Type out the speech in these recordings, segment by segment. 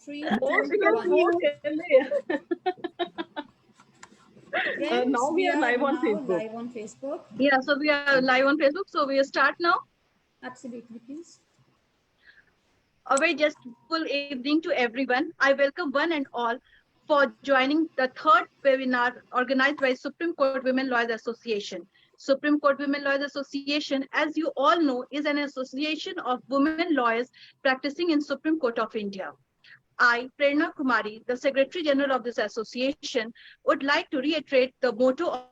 Three, Vote two, because one. Friends, now we are live on Facebook. Live on Facebook. Yeah, so we are live on Facebook. So we start now. Absolutely, please. A very just full evening to everyone. I welcome one and all for joining the third webinar organized by Supreme Court Women Lawyers Association. Supreme Court Women Lawyers Association, as you all know, is an association of women lawyers practicing in Supreme Court of India. I, Prerna Kumari, the Secretary General of this association, would like to reiterate the motto of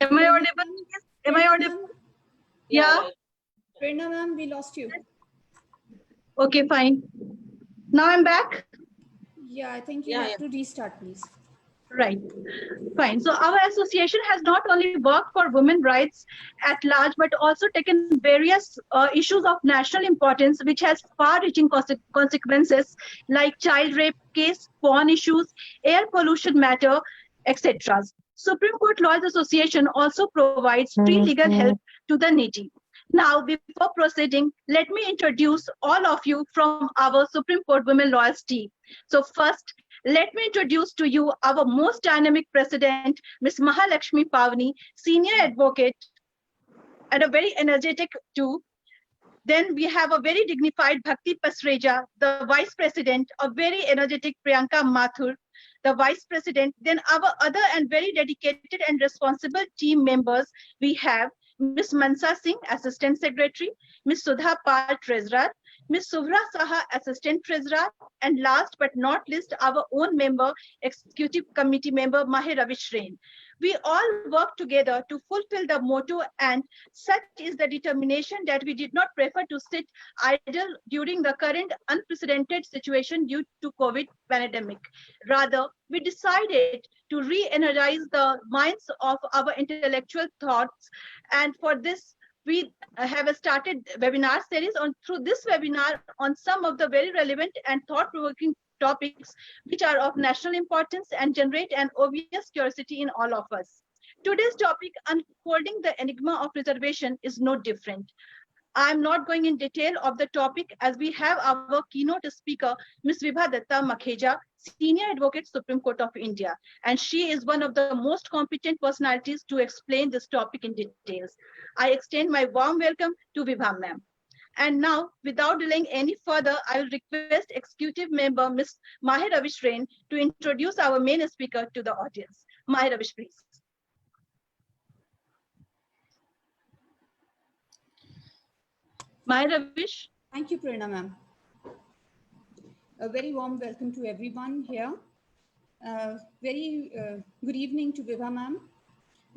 Am I audible? Am I audible? Yeah. Prerna ma'am, we lost you. Okay, fine. Now I'm back. Yeah, I think you have to restart, please. Right. Fine. So our association has not only worked for women rights at large, but also taken various issues of national importance, which has far-reaching consequences like child rape case, porn issues, air pollution matter, etc. Supreme Court Lawyers Association also provides free legal help to the needy. Now, before proceeding, let me introduce all of you from our Supreme Court Women Lawyers team. So first, let me introduce to you our most dynamic president, Ms. Mahalakshmi Pavani, senior advocate, and a very energetic too. Then we have a very dignified Bhakti Pasreja, the vice president, a very energetic Priyanka Mathur, the vice president. Then our other and very dedicated and responsible team members, we have Ms. Mansa Singh, assistant secretary, Ms. Sudha Pal, treasurer, Ms. Subhra Saha, assistant treasurer, and last but not least, our own member, executive committee member, Mahir Ravishrain. We all work together to fulfill the motto, and such is the determination that we did not prefer to sit idle during the current unprecedented situation due to COVID pandemic. Rather, we decided to re-energize the minds of our intellectual thoughts, and for this, we have started webinar series on through this webinar on some of the very relevant and thought-provoking topics which are of national importance and generate an obvious curiosity in all of us. Today's topic, unfolding the enigma of reservation, is no different. I'm not going in detail of the topic as we have our keynote speaker, Ms. Vibha Datta Makheja, Senior Advocate, Supreme Court of India. And she is one of the most competent personalities to explain this topic in details. I extend my warm welcome to Vibha ma'am. And now, without delaying any further, I will request Executive Member Ms. Mahir Ravish Rain to introduce our main speaker to the audience. Mahir Ravish, please. Mahir Ravish. Thank you, Prerna ma'am. A very warm welcome to everyone here. Very good evening to Vibha ma'am.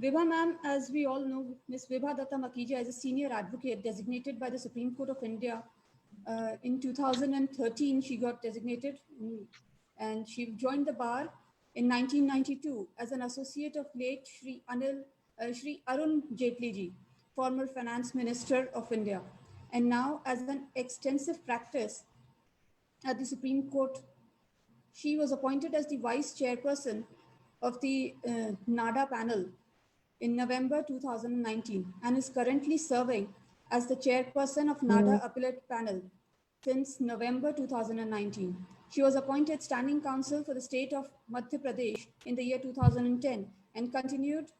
Vibha ma'am, as we all know, Ms. Vibha Datta Makheja is a senior advocate designated by the Supreme Court of India. In 2013, she got designated and she joined the bar in 1992 as an associate of late Shri Arun Jaitley ji, former finance minister of India, and now as an extensive practice at the Supreme Court. She was appointed as the vice chairperson of the NADA panel in November 2019 and is currently serving as the chairperson of NADA appellate panel since November 2019. She was appointed standing counsel for the state of Madhya Pradesh in the year 2010 and continued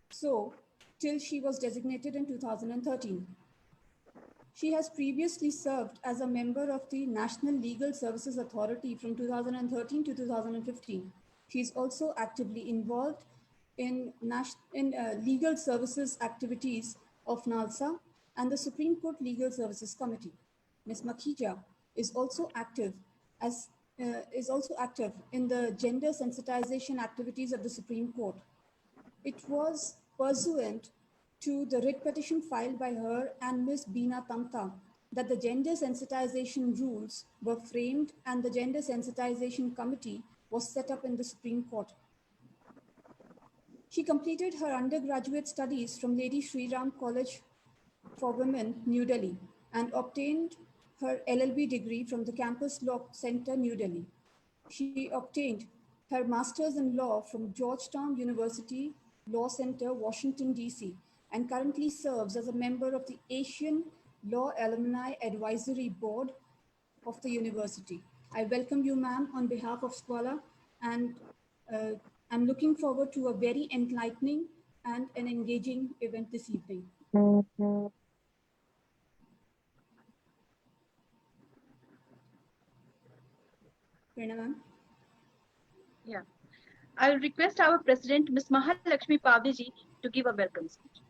so till she was designated in 2013. She has previously served as a member of the National Legal Services Authority from 2013 to 2015. She is also actively involved in legal services activities of NALSA and the Supreme Court Legal Services Committee. Ms. Makheja is also active in the gender sensitization activities of the Supreme Court. It was pursuant to the writ petition filed by her and Ms. Beena Tamta that the gender sensitization rules were framed and the gender sensitization committee was set up in the Supreme Court. She completed her undergraduate studies from Lady Shri Ram College for Women, New Delhi, and obtained her LLB degree from the Campus Law Center, New Delhi. She obtained her master's in law from Georgetown University Law Center, Washington, D.C., and currently serves as a member of the Asian Law Alumni Advisory Board of the university. I welcome you, ma'am, on behalf of Squala, and I'm looking forward to a very enlightening and an engaging event this evening. Prerna, ma'am. Yeah. I will request our President, Ms. Mahalakshmi Paviji, to give a welcome speech.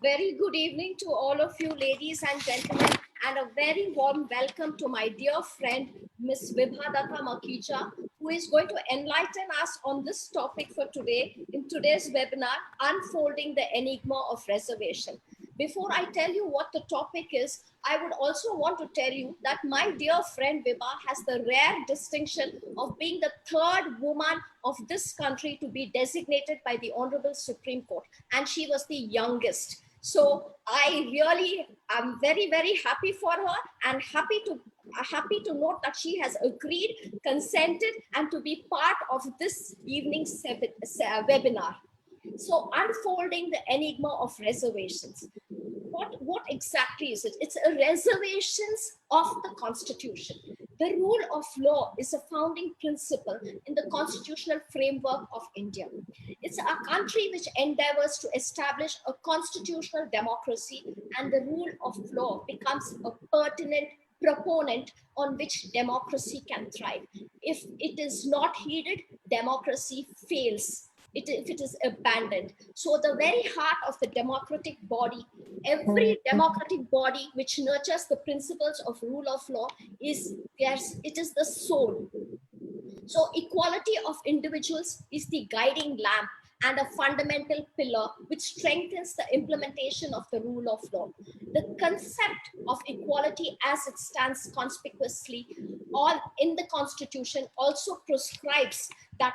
Very good evening to all of you, ladies and gentlemen, and a very warm welcome to my dear friend, Ms. Vibhadatta Makhija, who is going to enlighten us on this topic for today in today's webinar, Unfolding the Enigma of Reservation. Before I tell you what the topic is, I would also want to tell you that my dear friend Vibha has the rare distinction of being the third woman of this country to be designated by the Honorable Supreme Court, and she was the youngest. So I really am very, very happy for her and happy to note that she has agreed, consented, and to be part of this evening's webinar. So unfolding the enigma of reservations. What exactly is it? It's a reservations of the Constitution. The rule of law is a founding principle in the constitutional framework of India. It's a country which endeavors to establish a constitutional democracy, and the rule of law becomes a pertinent proponent on which democracy can thrive. If it is not heeded, democracy fails. If it is abandoned. So the very heart of the democratic body, every democratic body which nurtures the principles of rule of law is, yes, it is the soul. So equality of individuals is the guiding lamp and a fundamental pillar which strengthens the implementation of the rule of law. The concept of equality as it stands conspicuously all in the Constitution also prescribes that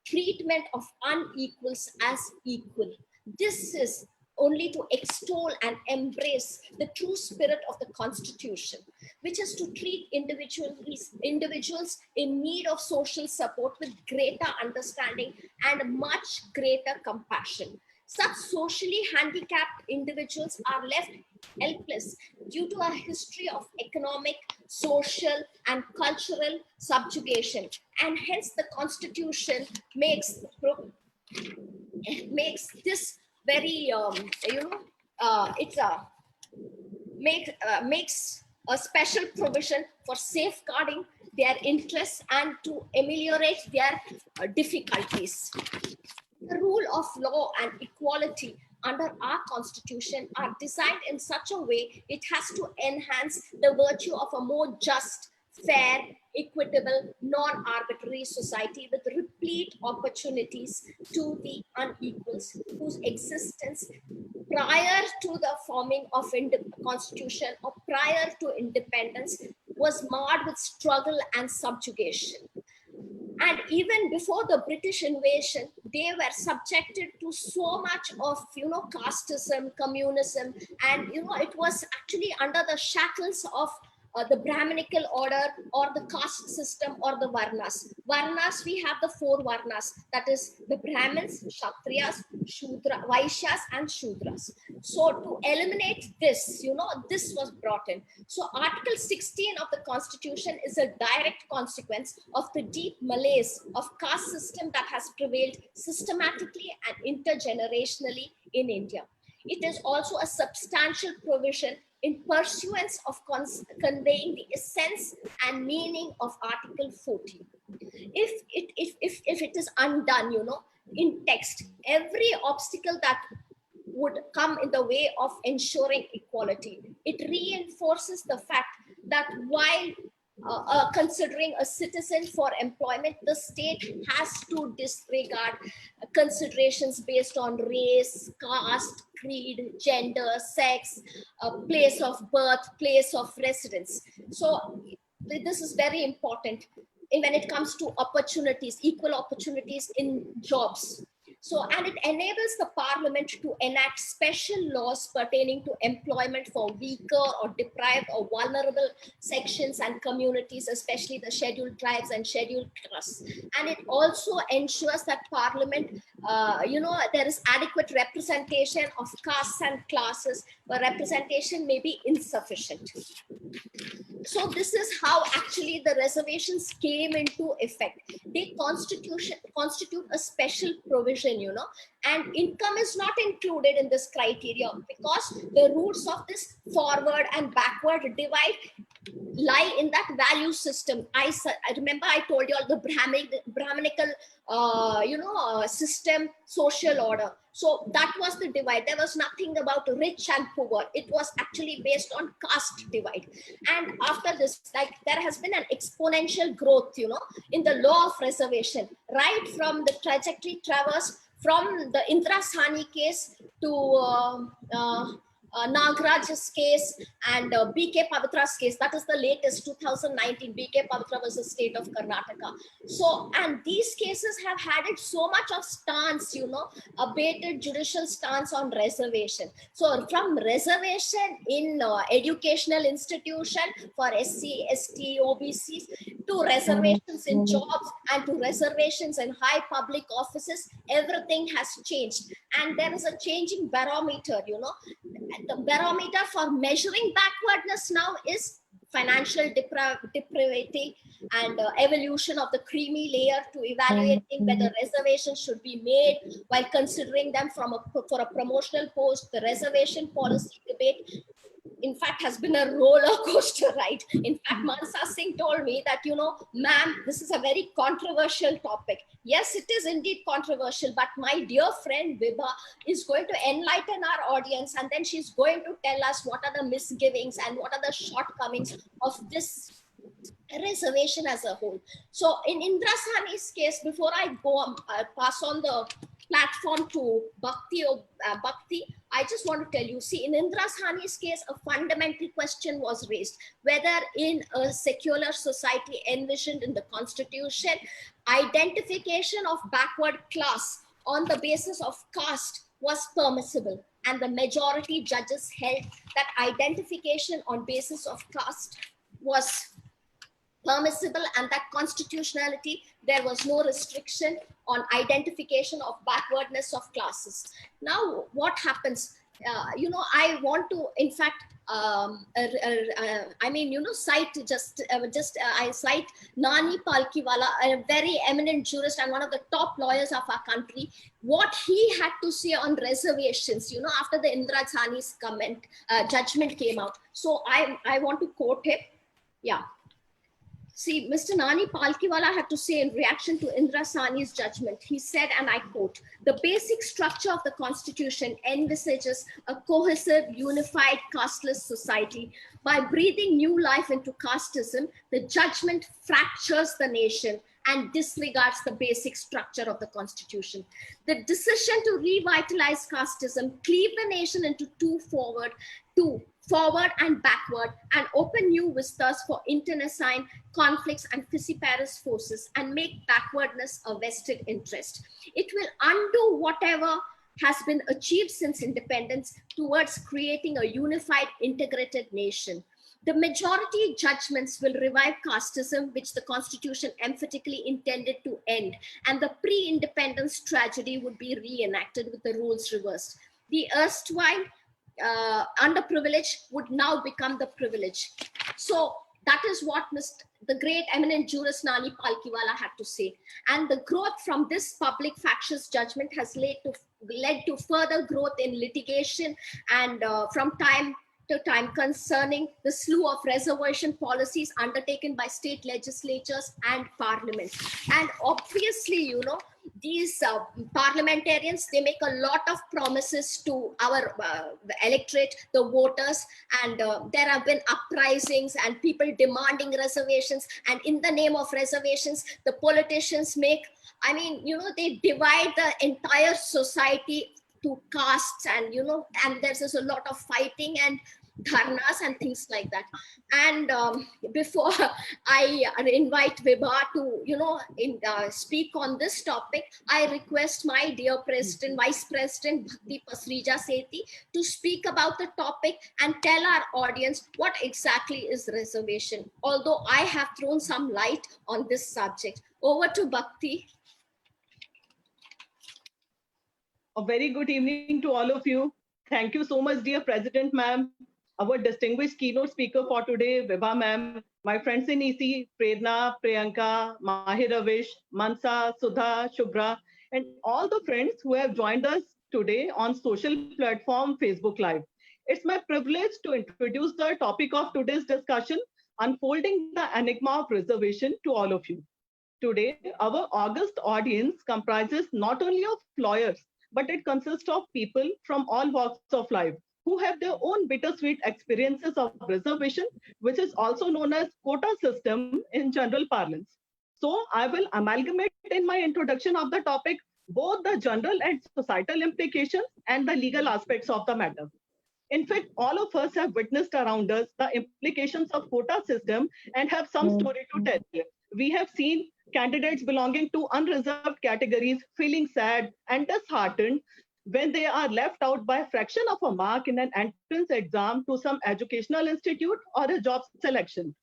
treatment of unequals as equal. This is only to extol and embrace the true spirit of the Constitution, which is to treat individuals in need of social support with greater understanding and much greater compassion. Such socially handicapped individuals are left helpless due to a history of economic, social, and cultural subjugation, and hence the Constitution makes this very makes a special provision for safeguarding their interests and to ameliorate their difficulties. The rule of law and equality under our Constitution are designed in such a way it has to enhance the virtue of a more just, fair, equitable, non-arbitrary society with replete opportunities to the unequals whose existence prior to the forming of Constitution or prior to independence was marred with struggle and subjugation. And even before the British invasion, they were subjected to so much of, casteism, communism, and, it was actually under the shackles of the Brahminical order or the caste system or the Varnas. Varnas, we have the four Varnas, that is the Brahmins, Kshatriyas, Vaishyas, and Shudras. So to eliminate this, this was brought in. So Article 16 of the Constitution is a direct consequence of the deep malaise of caste system that has prevailed systematically and intergenerationally in India. It is also a substantial provision in pursuance of conveying the essence and meaning of Article 14. If it is undone, in text, every obstacle that would come in the way of ensuring equality, it reinforces the fact that while considering a citizen for employment, the state has to disregard considerations based on race, caste, creed, gender, sex, place of birth, place of residence. So this is very important when it comes to opportunities, equal opportunities in jobs. So, and it enables the parliament to enact special laws pertaining to employment for weaker or deprived or vulnerable sections and communities, especially the scheduled tribes and scheduled castes. And it also ensures that parliament, there is adequate representation of castes and classes, where representation may be insufficient. So this is how actually the reservations came into effect. They constitute a special provision, and income is not included in this criteria because the roots of this forward and backward divide lie in that value system. I remember I told you all the Brahminical, system, social order. So that was the divide. There was nothing about rich and poor. It was actually based on caste divide. And after this, there has been an exponential growth, in the law of reservation, right from the trajectory traversed from the Indra Sahni case to Nagaraj's case and B.K. Pavitra's case. That is the latest, 2019, B.K. Pavitra versus State of Karnataka. So, and these cases have had it so much of stance, abated judicial stance on reservation. So from reservation in educational institution for SC, ST, OBCs, to reservations in jobs and to reservations in high public offices, everything has changed. And there is a changing barometer, The barometer for measuring backwardness now is financial depravity and evolution of the creamy layer, to evaluating whether reservations should be made while considering them for a promotional post. The reservation policy debate, in fact, has been a roller coaster ride. In fact, Mansa Singh told me that, ma'am, this is a very controversial topic. Yes, it is indeed controversial, but my dear friend Vibha is going to enlighten our audience, and then she's going to tell us what are the misgivings and what are the shortcomings of this reservation as a whole. So in Indra Sahni's case, before I go pass on the platform to Bhakti, I just want to tell you, see, in Indra Sahni's case, a fundamental question was raised, whether in a secular society envisioned in the constitution, identification of backward class on the basis of caste was permissible. And the majority judges held that identification on basis of caste was permissible, and that constitutionality, there was no restriction on identification of backwardness of classes. Now, what happens? I want to, in fact, I cite Nani Palkiwala, a very eminent jurist and one of the top lawyers of our country, what he had to say on reservations, after the Indra Sahni's judgment came out. So I want to quote him. Yeah. See, Mr. Nani Palkiwala had to say in reaction to Indra Sahni's judgment, he said, and I quote, "The basic structure of the constitution envisages a cohesive, unified, casteless society. By breathing new life into casteism, the judgment fractures the nation and disregards the basic structure of the constitution. The decision to revitalize casteism, cleave the nation into two forward and backward, and open new vistas for internecine conflicts and fissiparous forces, and make backwardness a vested interest. It will undo whatever has been achieved since independence towards creating a unified, integrated nation. The majority judgments will revive casteism, which the constitution emphatically intended to end, and the pre-independence tragedy would be reenacted with the rules reversed. The erstwhile underprivileged would now become the privileged." So that is what the great eminent jurist Nani Palkiwala had to say. And the growth from this public factious judgment has led to further growth in litigation and from time to time concerning the slew of reservation policies undertaken by state legislatures and parliaments. And obviously, these parliamentarians, they make a lot of promises to our electorate, the voters, and there have been uprisings and people demanding reservations. And in the name of reservations, the politicians they divide the entire society to castes, and and there's a lot of fighting, and dharnas and things like that. And before I invite Vibha to, speak on this topic, I request my dear President, Vice President Bhakti Pasrija Sethi to speak about the topic and tell our audience what exactly is reservation. Although I have thrown some light on this subject. Over to Bhakti. A very good evening to all of you. Thank you so much, dear President ma'am, our distinguished keynote speaker for today, Vibha ma'am, my friends in EC, Prerna, Priyanka, Mahir Ravish, Mansa, Sudha, Shubhra, and all the friends who have joined us today on social platform Facebook Live. It's my privilege to introduce the topic of today's discussion, unfolding the enigma of reservation to all of you. Today, our august audience comprises not only of lawyers, but it consists of people from all walks of life who have their own bittersweet experiences of reservation, which is also known as quota system in general parlance. So I will amalgamate in my introduction of the topic both the general and societal implications and the legal aspects of the matter. In fact, all of us have witnessed around us the implications of quota system and have some story to tell. We have seen candidates belonging to unreserved categories feeling sad and disheartened when they are left out by a fraction of a mark in an entrance exam to some educational institute or a job selection.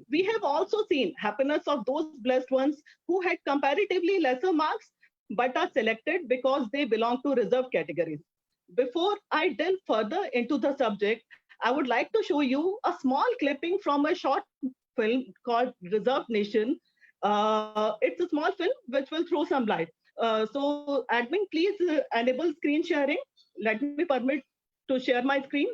We have also seen happiness of those blessed ones who had comparatively lesser marks but are selected because they belong to reserved categories. Before I delve further into the subject, I would like to show you a small clipping from a short film called Reserved Nation. It's a small film which will throw some light. So, admin, please enable screen sharing. Let me permit to share my screen.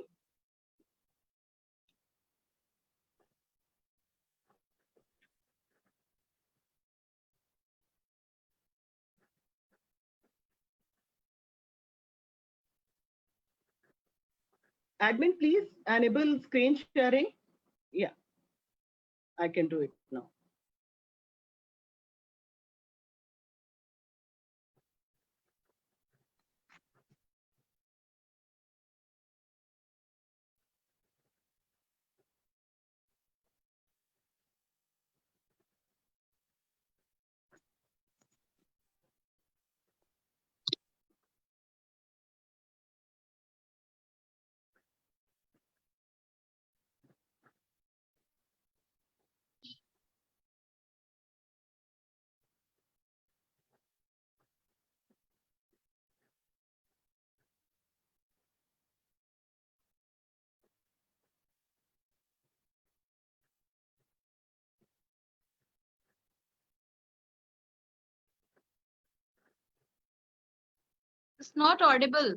Admin, please enable screen sharing. Yeah, I can do it now. It's not audible.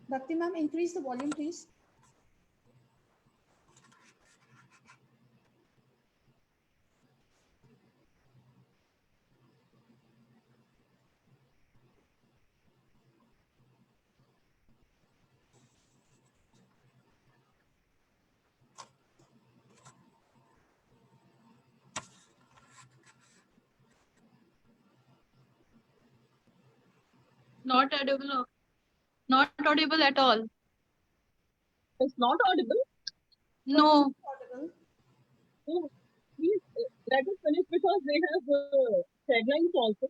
Bhakti ma'am, increase the volume, please. Not audible. Not audible at all. It's not audible. No. Audible. So please let us finish because they have deadlines also.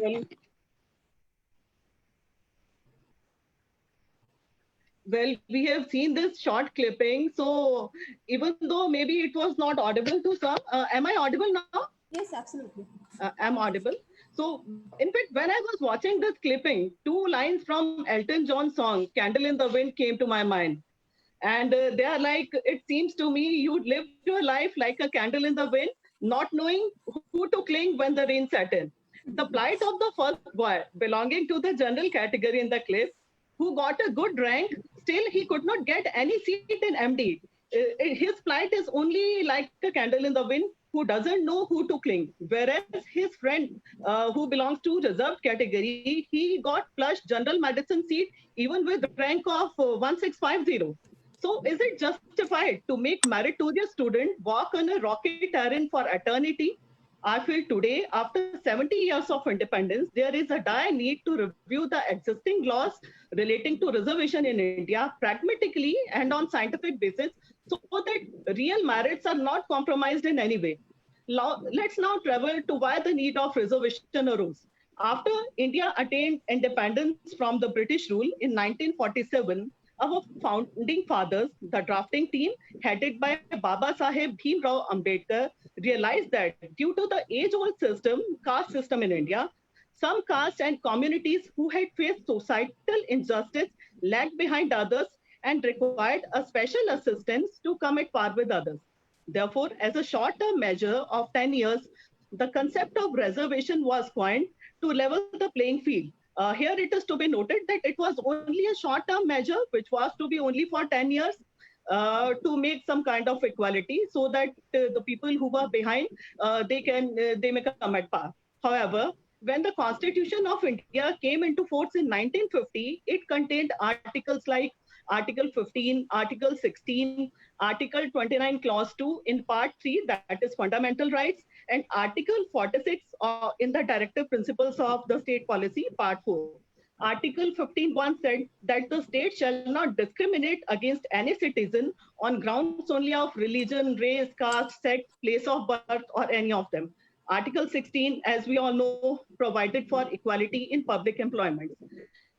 audible? Well, we have seen this short clipping. So even though maybe it was not audible to some, am I audible now? Yes, absolutely. I'm audible. So in fact, when I was watching this clipping, two lines from Elton John's song, Candle in the Wind, came to my mind. And they are like, it seems to me you lived your life like a candle in the wind, not knowing who to cling when the rain set in. The plight of the first boy, belonging to the general category in the clip, who got a good rank, still he could not get any seat in MD. His plight is only like a candle in the wind who doesn't know who to cling. Whereas his friend who belongs to reserved category, he got plush general medicine seat even with rank of 1650. So is it justified to make meritorious student walk on a rocky terrain for eternity? I feel today, after 70 years of independence, there is a dire need to review the existing laws relating to reservation in India pragmatically and on scientific basis so that real merits are not compromised in any way. Let's now travel to why the need of reservation arose. After India attained independence from the British rule in 1947, our founding fathers, the drafting team headed by Baba Saheb Bhimrao Ambedkar, realized that due to the age-old system, caste system in India, some castes and communities who had faced societal injustice lagged behind others and required a special assistance to come at par with others. Therefore, as a short-term measure of 10 years, the concept of reservation was coined to level the playing field. Here it is to be noted that it was only a short-term measure, which was to be only for 10 years to make some kind of equality so that the people who were behind, they may come at par. However, when the Constitution of India came into force in 1950, it contained articles like Article 15, Article 16, Article 29, Clause 2 in Part 3, that is fundamental rights, and Article 46 in the directive principles of the state policy, Part 4. Article 15.1 said that the state shall not discriminate against any citizen on grounds only of religion, race, caste, sex, place of birth, or any of them. Article 16, as we all know, provided for equality in public employment.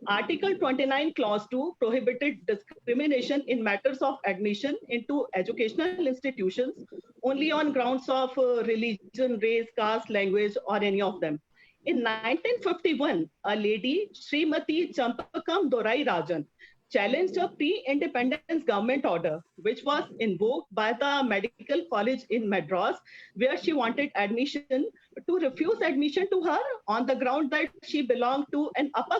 Article 29, Clause 2 prohibited discrimination in matters of admission into educational institutions only on grounds of religion, race, caste, language, or any of them. In 1951, a lady, Srimati Champakam Dorai Rajan, challenged a pre-independence government order, which was invoked by the Medical College in Madras, where she wanted admission, to refuse admission to her on the ground that she belonged to an upper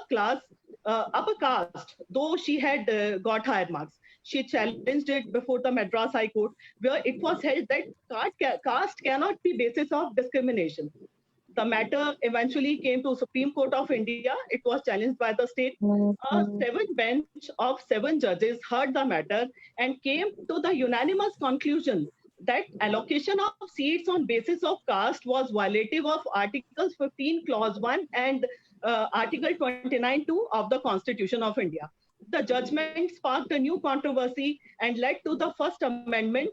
caste, though she had got higher marks. She challenged it before the Madras High Court, where it was held that caste cannot be basis of discrimination. The matter eventually came to Supreme Court of India. It was challenged by the state. A bench of 7 judges heard the matter and came to the unanimous conclusion that allocation of seats on basis of caste was violative of Articles 15, Clause 1 and Article 29.2 of the Constitution of India. The judgment sparked a new controversy and led to the First Amendment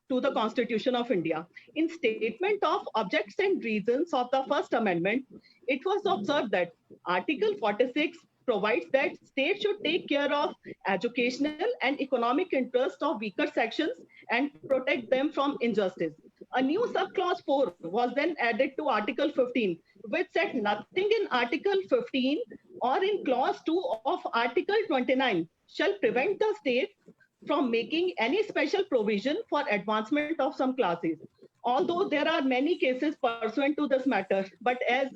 to the Constitution of India. In statement of objects and reasons of the First Amendment, it was observed that Article 46 provides that states should take care of educational and economic interests of weaker sections and protect them from injustice. A new subclause 4 was then added to Article 15, which said nothing in Article 15 or in Clause 2 of Article 29 shall prevent the state from making any special provision for advancement of some classes. Although there are many cases pursuant to this matter, but as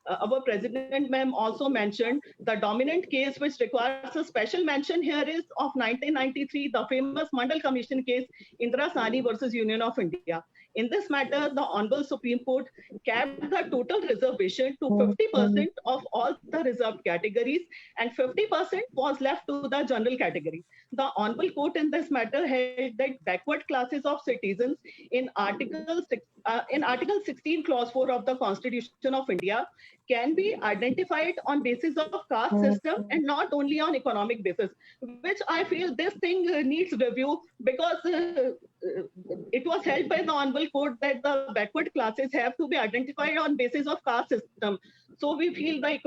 our President ma'am also mentioned, the dominant case which requires a special mention here is of 1993, the famous Mandal Commission case, Indira Sahni versus Union of India. In this matter, the Honorable Supreme Court capped the total reservation to 50% of all the reserved categories and 50% was left to the general category. The Honorable Court in this matter held that backward classes of citizens in Article Article 16, Clause 4 of the Constitution of India can be identified on basis of caste system and not only on economic basis, which I feel this thing needs review, because it was held by the Honorable Court that the backward classes have to be identified on basis of caste system. So we feel the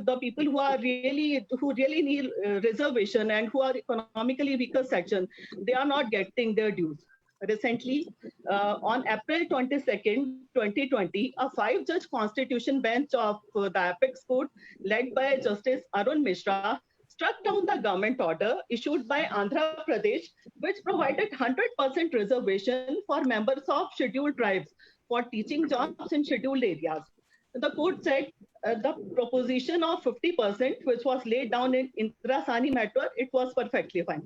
the people who really need reservation and who are economically weaker section, they are not getting their dues. Recently, on April 22nd, 2020, a 5-judge constitution bench of the Apex Court, led by Justice Arun Mishra, struck down the government order issued by Andhra Pradesh, which provided 100% reservation for members of scheduled tribes for teaching jobs in scheduled areas. The court said the proposition of 50%, which was laid down in Indira Sahni matter, it was perfectly fine.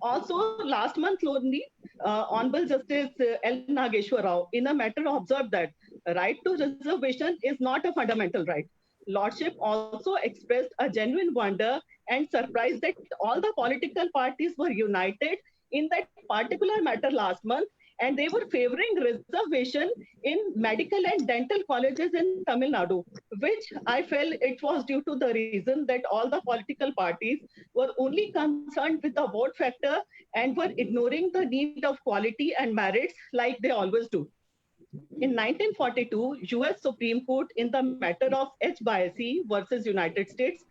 Also, last month only, Honorable Justice L. Nageshwar Rao, in a matter, observed that right to reservation is not a fundamental right. Lordship also expressed a genuine wonder and surprise that all the political parties were united in that particular matter last month, and they were favoring reservation in medical and dental colleges in Tamil Nadu, which I felt it was due to the reason that all the political parties were only concerned with the vote factor and were ignoring the need of quality and merits like they always do. In 1942, US Supreme Court in the matter of H. Baisi versus United States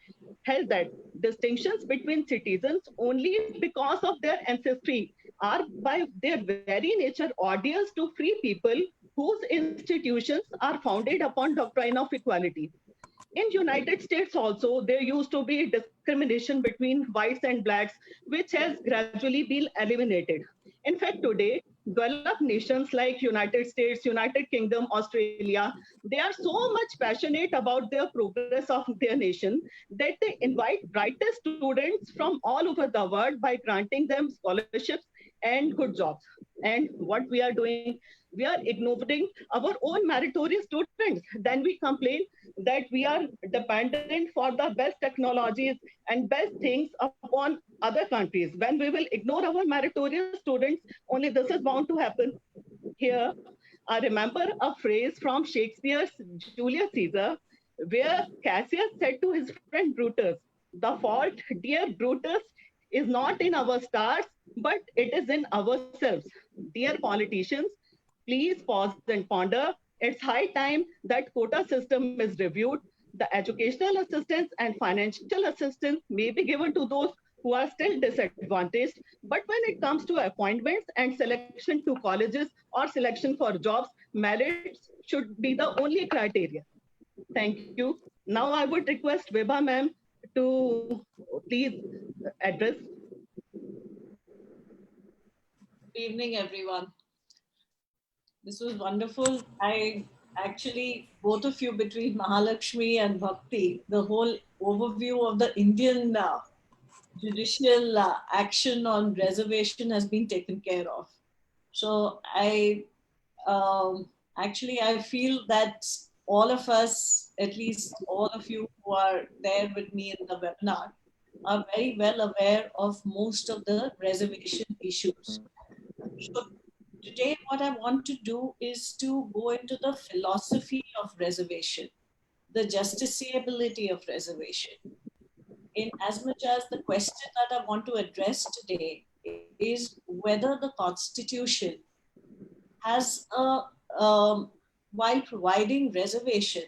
held that distinctions between citizens only because of their ancestry are by their very nature odious to free people whose institutions are founded upon doctrine of equality. In United States also, there used to be discrimination between whites and blacks, which has gradually been eliminated. In fact, today, developed nations like United States, United Kingdom, Australia, they are so much passionate about their progress of their nation that they invite brightest students from all over the world by granting them scholarships and good jobs. And what we are doing, we are ignoring our own meritorious students. Then we complain that we are dependent for the best technologies and best things upon other countries. When we will ignore our meritorious students, only this is bound to happen. Here, I remember a phrase from Shakespeare's Julius Caesar, where Cassius said to his friend Brutus, "The fault, dear Brutus, is not in our stars, but it is in ourselves." Dear politicians, please pause and ponder. It's high time that quota system is reviewed. The educational assistance and financial assistance may be given to those who are still disadvantaged. But when it comes to appointments and selection to colleges or selection for jobs, merits should be the only criteria. Thank you. Now I would request Vibha ma'am to please address. Good evening, everyone. This was wonderful. I actually, both of you, between Mahalakshmi and Bhakti, the whole overview of the Indian judicial action on reservation has been taken care of. So I feel that all of us, at least all of you who are there with me in the webinar, are very well aware of most of the reservation issues. So today what I want to do is to go into the philosophy of reservation, the justiciability of reservation. In as much as the question that I want to address today is whether the Constitution has while providing reservation,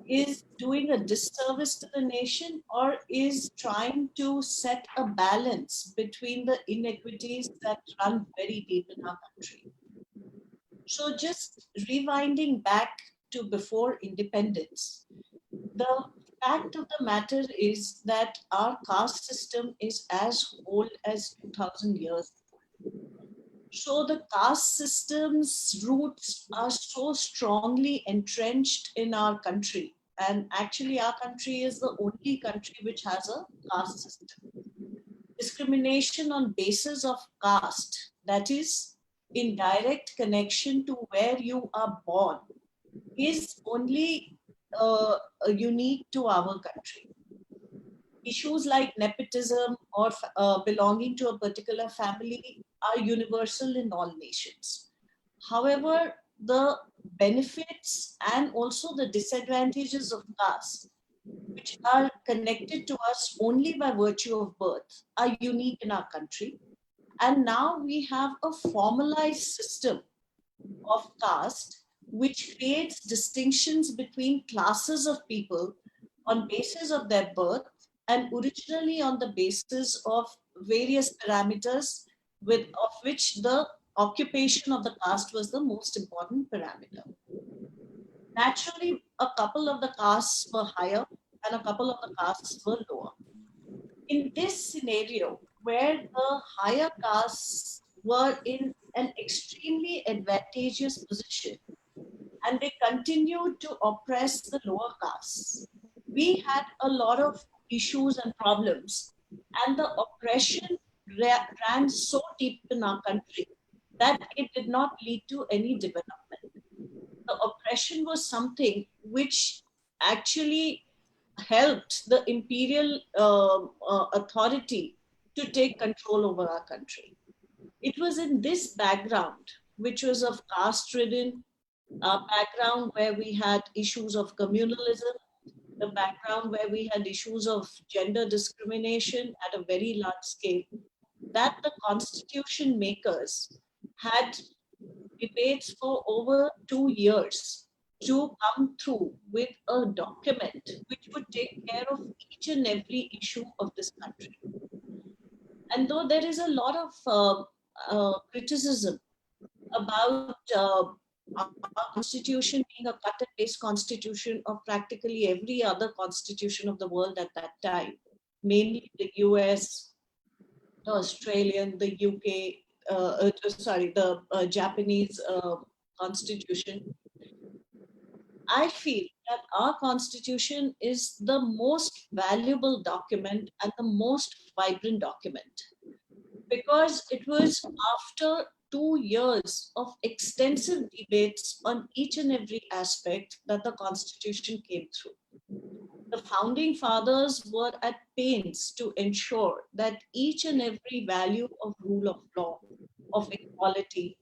is doing a disservice to the nation or is trying to set a balance between the inequities that run very deep in our country. So just rewinding back to before independence, the fact of the matter is that our caste system is as old as 2000 years. So the caste system's roots are so strongly entrenched in our country. And actually our country is the only country which has a caste system. Discrimination on basis of caste, that is in direct connection to where you are born, is only unique to our country. Issues like nepotism or belonging to a particular family are universal in all nations. However, the benefits and also the disadvantages of caste, which are connected to us only by virtue of birth, are unique in our country. And now we have a formalized system of caste, which creates distinctions between classes of people on basis of their birth and originally on the basis of various parameters of which the occupation of the caste was the most important parameter. Naturally, a couple of the castes were higher and a couple of the castes were lower. In this scenario, where the higher castes were in an extremely advantageous position and they continued to oppress the lower castes, we had a lot of issues and problems, and the oppression ran so deep in our country that it did not lead to any development. The oppression was something which actually helped the imperial authority to take control over our country. It was in this background, which was of caste-ridden, background where we had issues of communalism, the background where we had issues of gender discrimination at a very large scale, that the constitution makers had debates for over 2 years to come through with a document which would take care of each and every issue of this country. And though there is a lot of criticism about our constitution being a cut and paste constitution of practically every other constitution of the world at that time, mainly the US, the Australian, the UK, the Japanese constitution, I feel that our constitution is the most valuable document and the most vibrant document, because it was after 2 years of extensive debates on each and every aspect that the constitution came through. The founding fathers were at pains to ensure that each and every value of rule of law, of equality,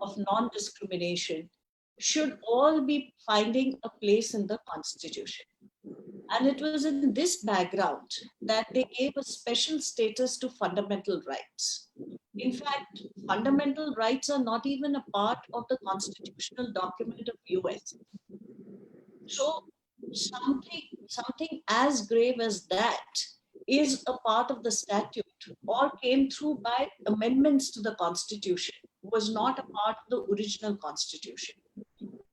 of non-discrimination should all be finding a place in the constitution. And it was in this background that they gave a special status to fundamental rights. In fact, fundamental rights are not even a part of the constitutional document of US. So something as grave as that is a part of the statute or came through by amendments to the constitution, was not a part of the original constitution.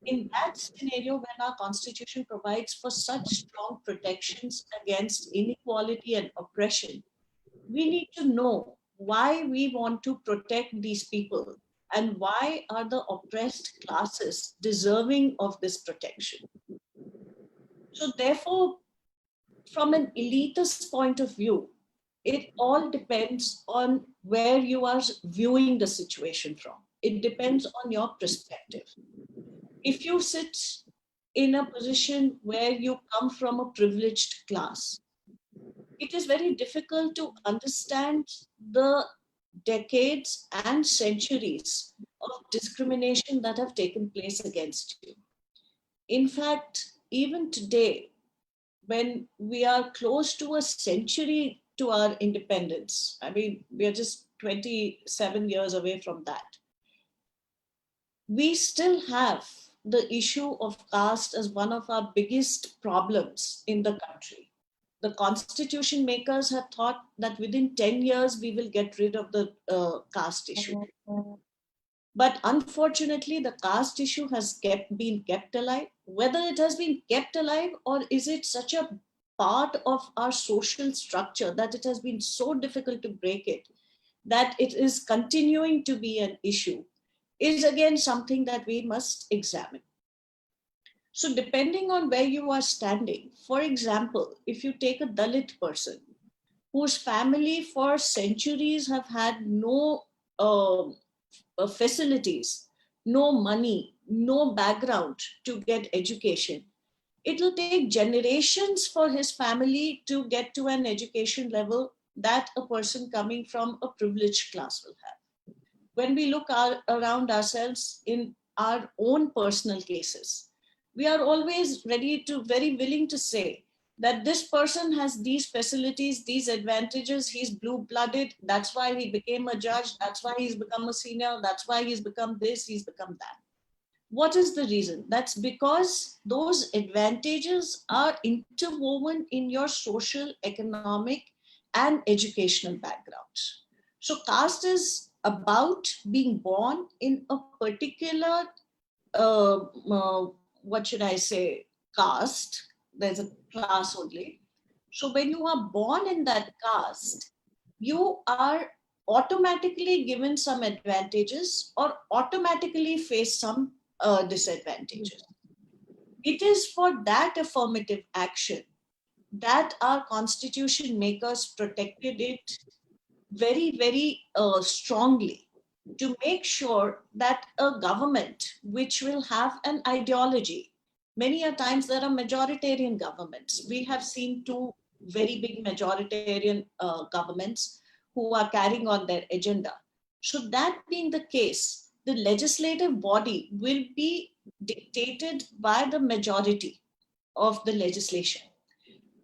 In that scenario, when our constitution provides for such strong protections against inequality and oppression, we need to know why we want to protect these people and why are the oppressed classes deserving of this protection. So therefore, from an elitist point of view, it all depends on where you are viewing the situation from. It depends on your perspective. If you sit in a position where you come from a privileged class, it is very difficult to understand the decades and centuries of discrimination that have taken place against you. In fact, even today, when we are close to a century to our independence, I mean, we are just 27 years away from that, we still have the issue of caste as one of our biggest problems in the country. The constitution makers had thought that within 10 years, we will get rid of the caste issue. But unfortunately, the caste issue has been kept alive. Whether it has been kept alive or is it such a part of our social structure that it has been so difficult to break it, that it is continuing to be an issue, is again something that we must examine. So depending on where you are standing, for example, if you take a Dalit person whose family for centuries have had no facilities, no money, no background to get education, it will take generations for his family to get to an education level that a person coming from a privileged class will have. when we look around ourselves in our own personal cases, we are always ready to, very willing to say that this person has these facilities, these advantages, he's blue-blooded, that's why he became a judge, that's why he's become a senior, that's why he's become this, he's become that. What is the reason? That's because those advantages are interwoven in your social, economic, and educational backgrounds. So caste is about being born in a particular, what should I say, caste. There's a class only. So when you are born in that caste, you are automatically given some advantages or automatically face some disadvantages. It is for that affirmative action that our constitution makers protected it very, very strongly, to make sure that a government which will have an ideology, many a times there are majoritarian governments. We have seen two very big majoritarian governments who are carrying on their agenda. So that being the case, the legislative body will be dictated by the majority of the legislation.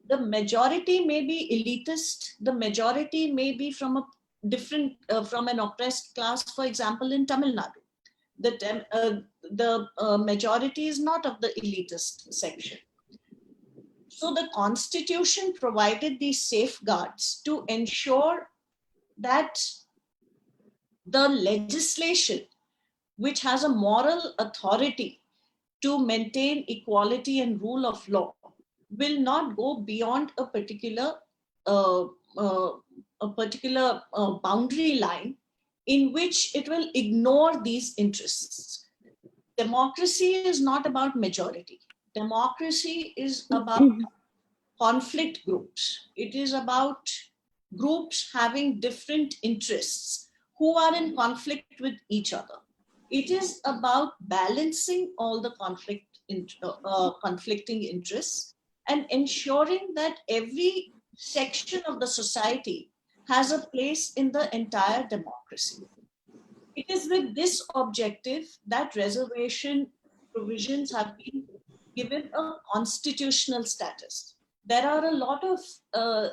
The majority may be elitist, the majority may be from a different, from an oppressed class, for example, in Tamil Nadu. The majority is not of the elitist section. So the constitution provided these safeguards to ensure that the legislation, which has a moral authority to maintain equality and rule of law, will not go beyond a particular boundary line in which it will ignore these interests. Democracy is not about majority. Democracy is about conflict groups. It is about groups having different interests who are in conflict with each other. It is about balancing all the conflicting interests and ensuring that every section of the society has a place in the entire democracy. It is with this objective that reservation provisions have been given a constitutional status. There are a lot of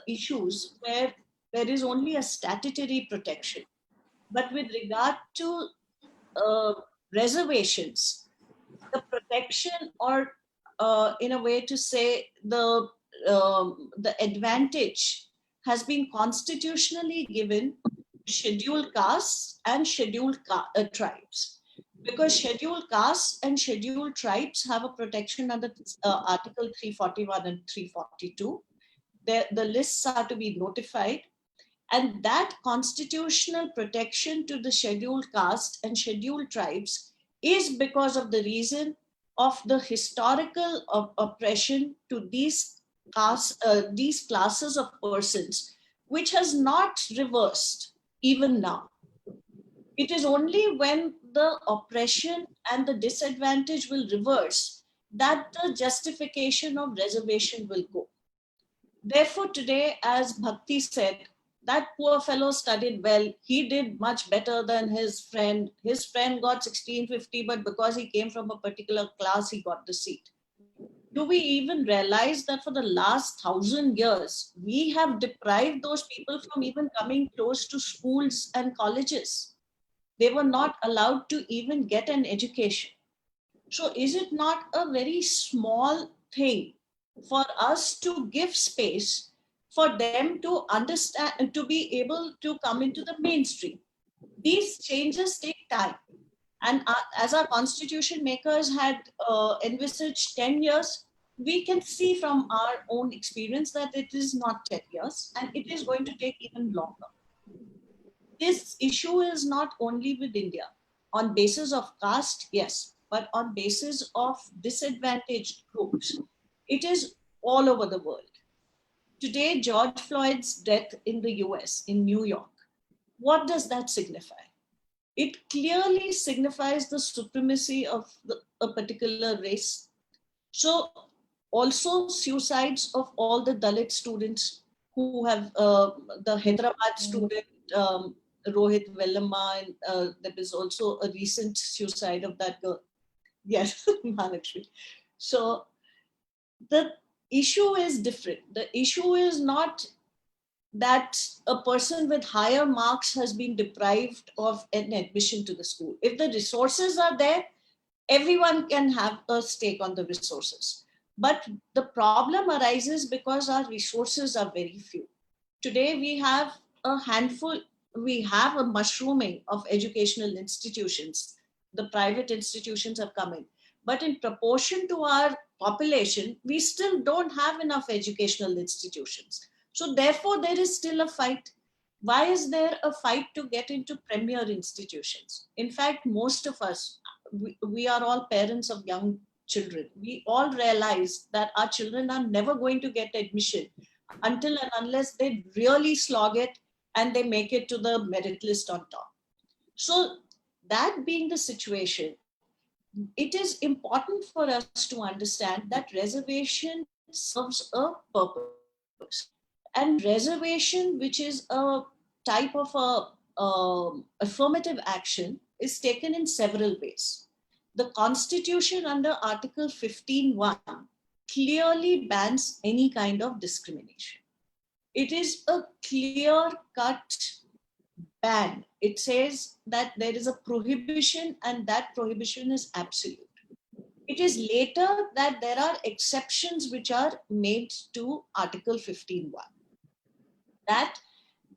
issues where there is only a statutory protection. But with regard to reservations, the protection, or in a way to say, the advantage has been constitutionally given scheduled castes and scheduled tribes, because scheduled castes and scheduled tribes have a protection under Article 341 and 342. The lists are to be notified, and that constitutional protection to the scheduled caste and scheduled tribes is because of the reason of the historical oppression to these classes of persons, which has not reversed even now. It is only when the oppression and the disadvantage will reverse that the justification of reservation will go. Therefore, today, as Bhakti said, that poor fellow studied well. He did much better than his friend. His friend got 1650, but because he came from a particular class, he got the seat. Do we even realize that for the last 1,000 years, we have deprived those people from even coming close to schools and colleges? They were not allowed to even get an education. So is it not a very small thing for us to give space for them to understand and to be able to come into the mainstream? These changes take time. And as our constitution makers had envisaged 10 years, we can see from our own experience that it is not 10 years, and it is going to take even longer. This issue is not only with India. On basis of caste, yes, but on basis of disadvantaged groups, it is all over the world. Today, George Floyd's death in the US, in New York, what does that signify? It clearly signifies the supremacy of a particular race. So also suicides of all the Dalit students who have, the Hyderabad student Rohit Vellamma, and there was also a recent suicide of that girl. Yes, Mahalakshmi. So the issue is different. The issue is not that a person with higher marks has been deprived of an admission to the school. If the resources are there, everyone can have a stake on the resources. But the problem arises because our resources are very few. Today we have a handful, we have a mushrooming of educational institutions. The private institutions have come in. But in proportion to our population, we still don't have enough educational institutions. So therefore, there is still a fight. Why is there a fight to get into premier institutions? In fact, most of us, we are all parents of young children. We all realize that our children are never going to get admission until and unless they really slog it and they make it to the merit list on top. So that being the situation, it is important for us to understand that reservation serves a purpose. And reservation, which is a type of affirmative action, is taken in several ways. The Constitution under Article 15(1) clearly bans any kind of discrimination. It is a clear-cut ban. It says that there is a prohibition and that prohibition is absolute. It is later that there are exceptions which are made to Article 15(1). That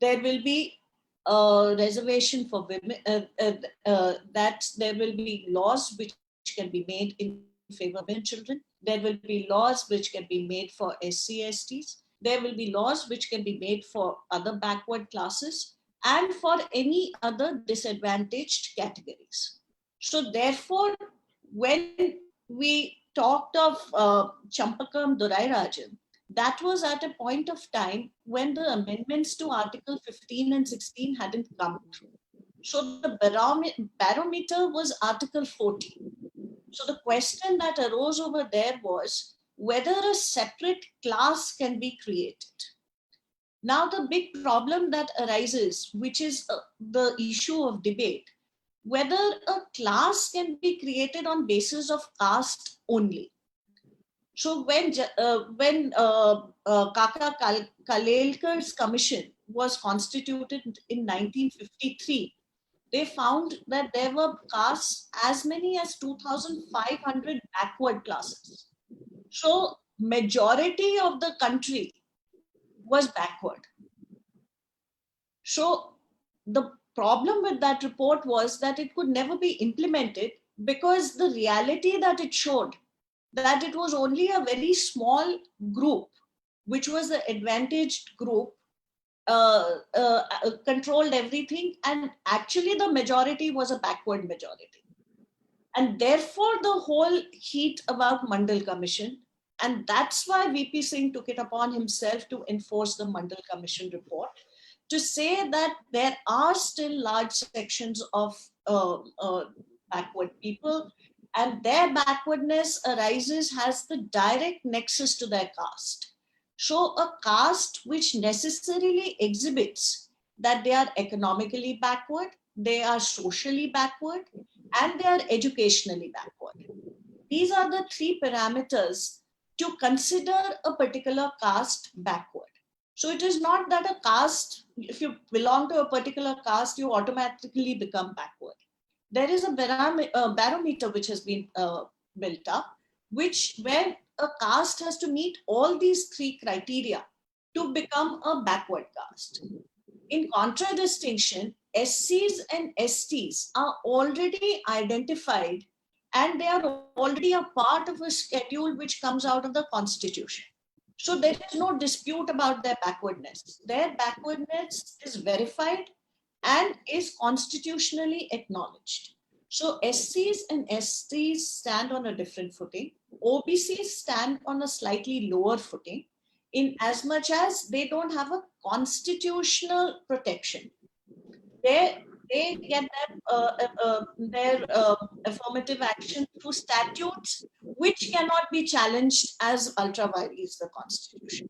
there will be a reservation for women, that there will be laws which can be made in favor of women and children. There will be laws which can be made for SC, STs. There will be laws which can be made for other backward classes and for any other disadvantaged categories. So therefore, when we talked of Champakam Dorairajan, that was at a point of time when the amendments to Article 15 and 16 hadn't come through. So the barometer was Article 14. So the question that arose over there was whether a separate class can be created. Now the big problem that arises, which is the issue of debate, whether a class can be created on basis of caste only. So when Kaka Kalelkar's commission was constituted in 1953, they found that there were castes as many as 2,500 backward classes. So majority of the country was backward. So the problem with that report was that it could never be implemented because the reality that it showed that it was only a very small group, which was the advantaged group, controlled everything, and actually the majority was a backward majority. And therefore the whole heat about Mandal Commission, and that's why VP Singh took it upon himself to enforce the Mandal Commission report, to say that there are still large sections of backward people, and their backwardness has the direct nexus to their caste. So a caste which necessarily exhibits that they are economically backward, they are socially backward, and they are educationally backward. These are the three parameters to consider a particular caste backward. So it is not that a caste, if you belong to a particular caste, you automatically become backward. There is a barometer which has been built up, where a caste has to meet all these three criteria to become a backward caste. In contradistinction, SCs and STs are already identified and they are already a part of a schedule which comes out of the Constitution. So there is no dispute about their backwardness. Their backwardness is verified and is constitutionally acknowledged. So SCs and STs stand on a different footing. OBCs stand on a slightly lower footing in as much as they don't have a constitutional protection. They get their affirmative action through statutes which cannot be challenged as ultra vires the Constitution.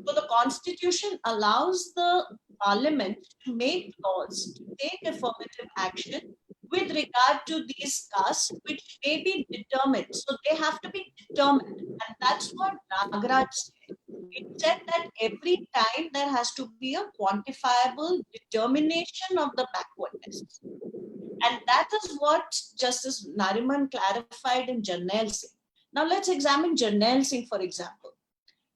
So the Constitution allows the Parliament to make laws, to take affirmative action with regard to these castes, which may be determined. So they have to be determined. And that's what Nagaraj said. It said that every time there has to be a quantifiable determination of the backwardness. And that is what Justice Nariman clarified in Jarnail Singh. Now let's examine Jarnail Singh, for example.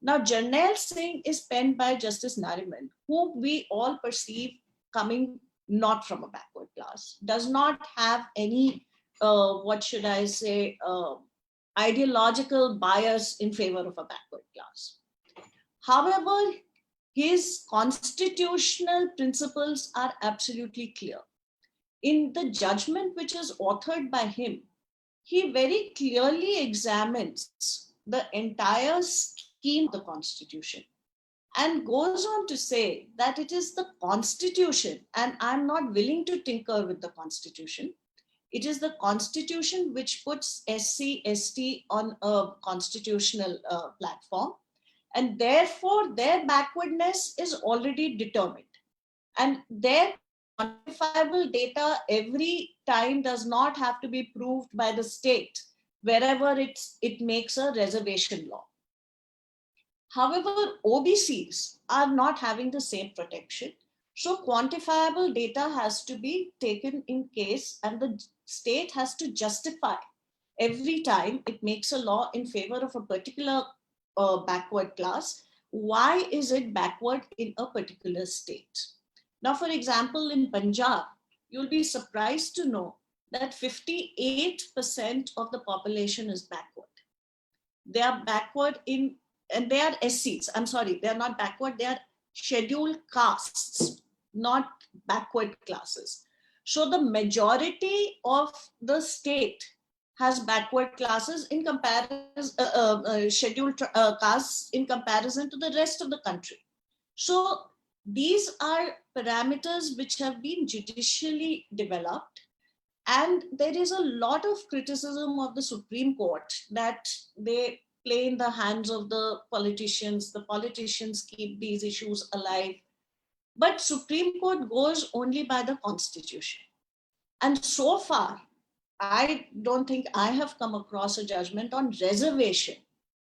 Now, Jarnail Singh is penned by Justice Nariman, whom we all perceive coming not from a backward class, does not have any, what should I say, ideological bias in favor of a backward class. However, his constitutional principles are absolutely clear. In the judgment which is authored by him, he very clearly examines the entire scheme of the Constitution and goes on to say that it is the Constitution, and I'm not willing to tinker with the Constitution. It is the Constitution which puts SC, ST on a constitutional platform, and therefore their backwardness is already determined. And their quantifiable data every time does not have to be proved by the state wherever it makes a reservation law. However, OBCs are not having the same protection. So quantifiable data has to be taken in case, and the state has to justify every time it makes a law in favor of a particular backward class. Why is it backward in a particular state? Now, for example, in Punjab, you'll be surprised to know that 58% of the population is backward. They are backward in, and they are SCs. I'm sorry, they are not backward, they are scheduled castes, not backward classes. So the majority of the state has backward classes in comparison, scheduled castes in comparison to the rest of the country. So these are parameters which have been judicially developed, and there is a lot of criticism of the Supreme Court that they play in the hands of the politicians. The politicians keep these issues alive. But Supreme Court goes only by the Constitution. And so far, I don't think I have come across a judgment on reservation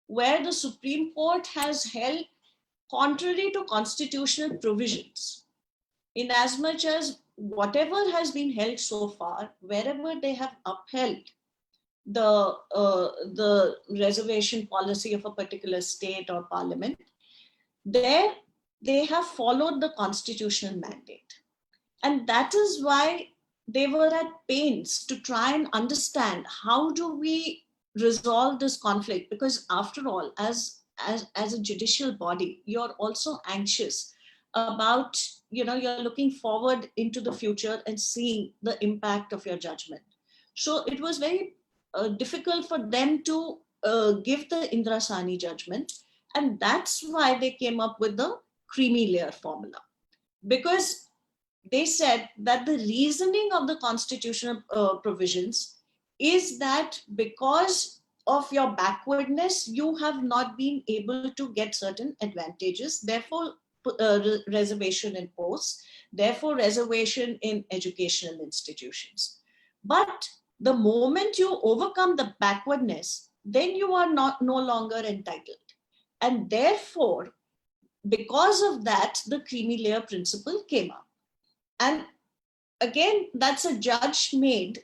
where the Supreme Court has held contrary to constitutional provisions, in as much as whatever has been held so far, wherever they have upheld the reservation policy of a particular state or parliament, there they have followed the constitutional mandate. And that is why they were at pains to try and understand how do we resolve this conflict, because after all, as a judicial body, you're also anxious about, you're looking forward into the future and seeing the impact of your judgment. So it was very difficult for them to give the Indrasani judgment. And that's why they came up with the creamy layer formula, because they said that the reasoning of the constitutional provisions is that because of your backwardness, you have not been able to get certain advantages, therefore reservation in posts, therefore reservation in educational institutions. But the moment you overcome the backwardness, then you are no longer entitled. And therefore, because of that, the creamy layer principle came up. And again, that's a judge made,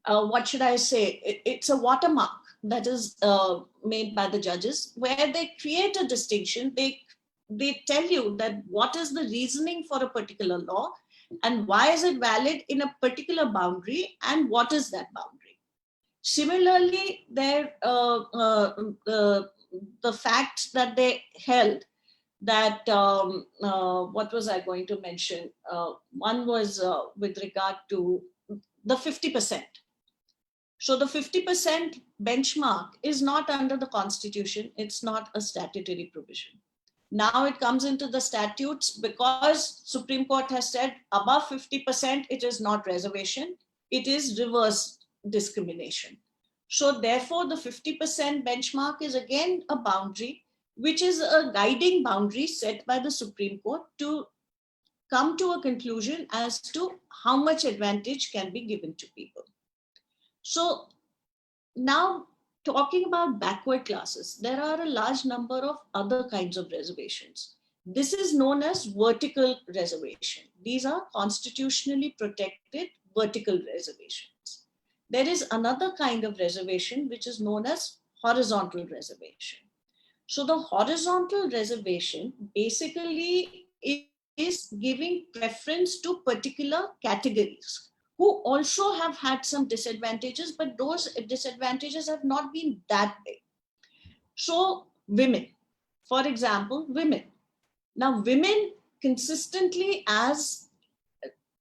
what should I say? It's a watermark that is made by the judges, where they create a distinction. They tell you that what is the reasoning for a particular law and why is it valid in a particular boundary and what is that boundary. Similarly, the fact that they held that, what was I going to mention? One was with regard to the 50%. So the 50% benchmark is not under the Constitution. It's not a statutory provision. Now it comes into the statutes because Supreme Court has said above 50%, it is not reservation. It is reverse discrimination. So therefore, the 50% benchmark is again a boundary, which is a guiding boundary set by the Supreme Court to come to a conclusion as to how much advantage can be given to people. So now, talking about backward classes, there are a large number of other kinds of reservations. This is known as vertical reservation. These are constitutionally protected vertical reservations. There is another kind of reservation which is known as horizontal reservation. So the horizontal reservation basically is giving preference to particular categories who also have had some disadvantages, but those disadvantages have not been that big. So women, for example, women. Now women consistently, as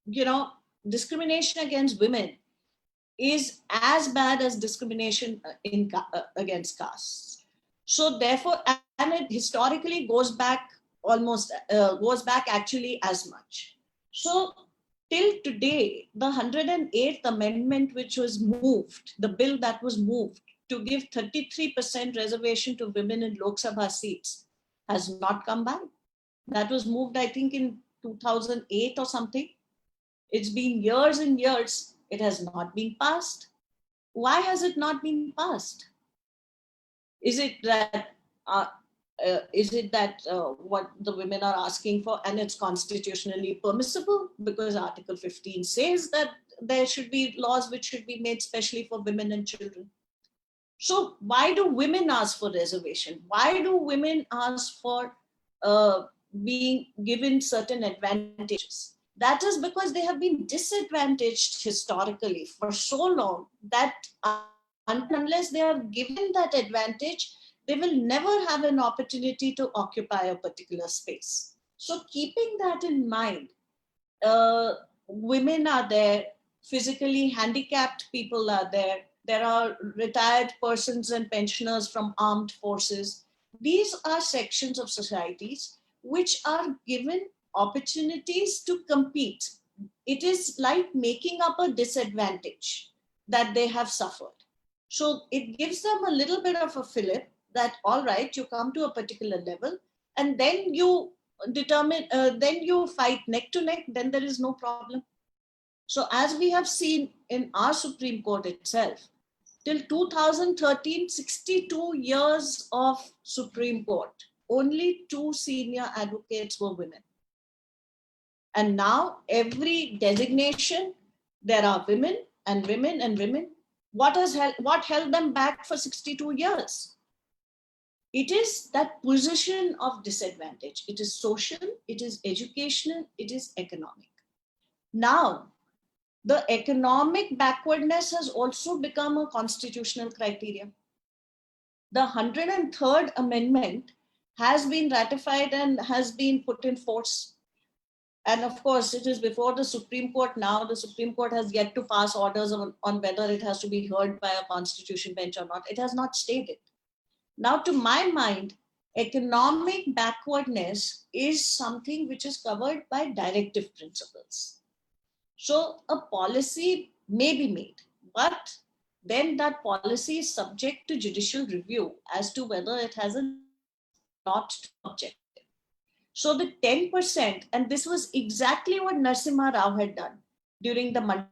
you know, discrimination against women is as bad as discrimination against castes. So therefore, and it historically goes back actually as much. So till today, the 108th Amendment, which was moved, the bill that was moved to give 33% reservation to women in Lok Sabha seats, has not come back. That was moved, I think, in 2008 or something. It's been years and years. It has not been passed. Why has it not been passed? Is it that what the women are asking for and it's constitutionally permissible because Article 15 says that there should be laws which should be made specially for women and children? So why do women ask for reservation? Why do women ask for being given certain advantages? That is because they have been disadvantaged historically for so long that unless they are given that advantage, they will never have an opportunity to occupy a particular space. So keeping that in mind, women are there, physically handicapped people are there are retired persons and pensioners from armed forces. These are sections of societies which are given opportunities to compete. It is like making up a disadvantage that they have suffered. So it gives them a little bit of a fillip that, all right, you come to a particular level and then you determine, then you fight neck to neck, then there is no problem. So as we have seen in our Supreme Court itself, till 2013, 62 years of Supreme Court, only 2 senior advocates were women. And now every designation, there are women and women and women. What held them back for 62 years? It is that position of disadvantage. It is social, it is educational, it is economic. Now, the economic backwardness has also become a constitutional criteria. The 103rd Amendment has been ratified and has been put in force. And of course, it is before the Supreme Court now. The Supreme Court has yet to pass orders on whether it has to be heard by a constitution bench or not. It has not stated. Now, to my mind, economic backwardness is something which is covered by directive principles. So a policy may be made, but then that policy is subject to judicial review as to whether it has a not objective. So the 10%, and this was exactly what Narasimha Rao had done during the Monday.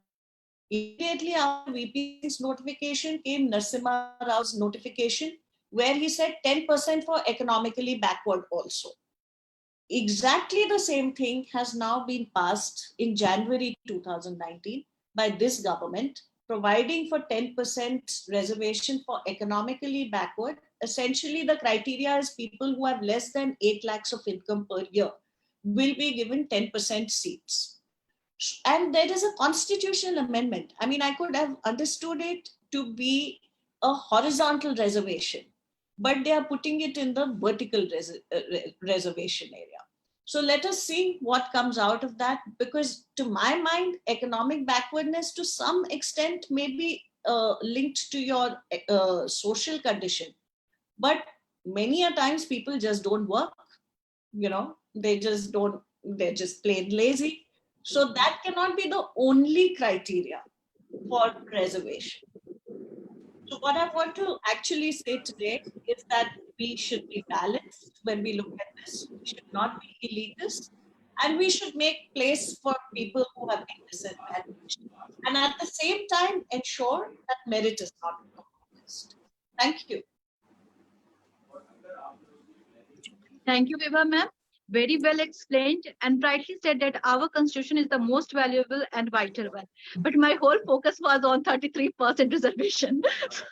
Immediately after VP's notification came Narasimha Rao's notification, where he said 10% for economically backward also. Exactly the same thing has now been passed in January 2019 by this government, providing for 10% reservation for economically backward. Essentially, the criteria is people who have less than 8 lakhs of income per year will be given 10% seats. And there is a constitutional amendment. I mean, I could have understood it to be a horizontal reservation, but they are putting it in the vertical reservation area. So let us see what comes out of that, because to my mind, economic backwardness to some extent may be linked to your social condition. But many a times people just don't work, they just don't, they're just plain lazy. So that cannot be the only criteria for reservation. So what I want to actually say today is that we should be balanced when we look at this. We should not be elitist. and we should make place for people who have been disadvantaged. And at the same time, ensure that merit is not compromised. Thank you. Thank you, Vibha ma'am. Very well explained and rightly said that our constitution is the most valuable and vital one. But my whole focus was on 33% reservation. So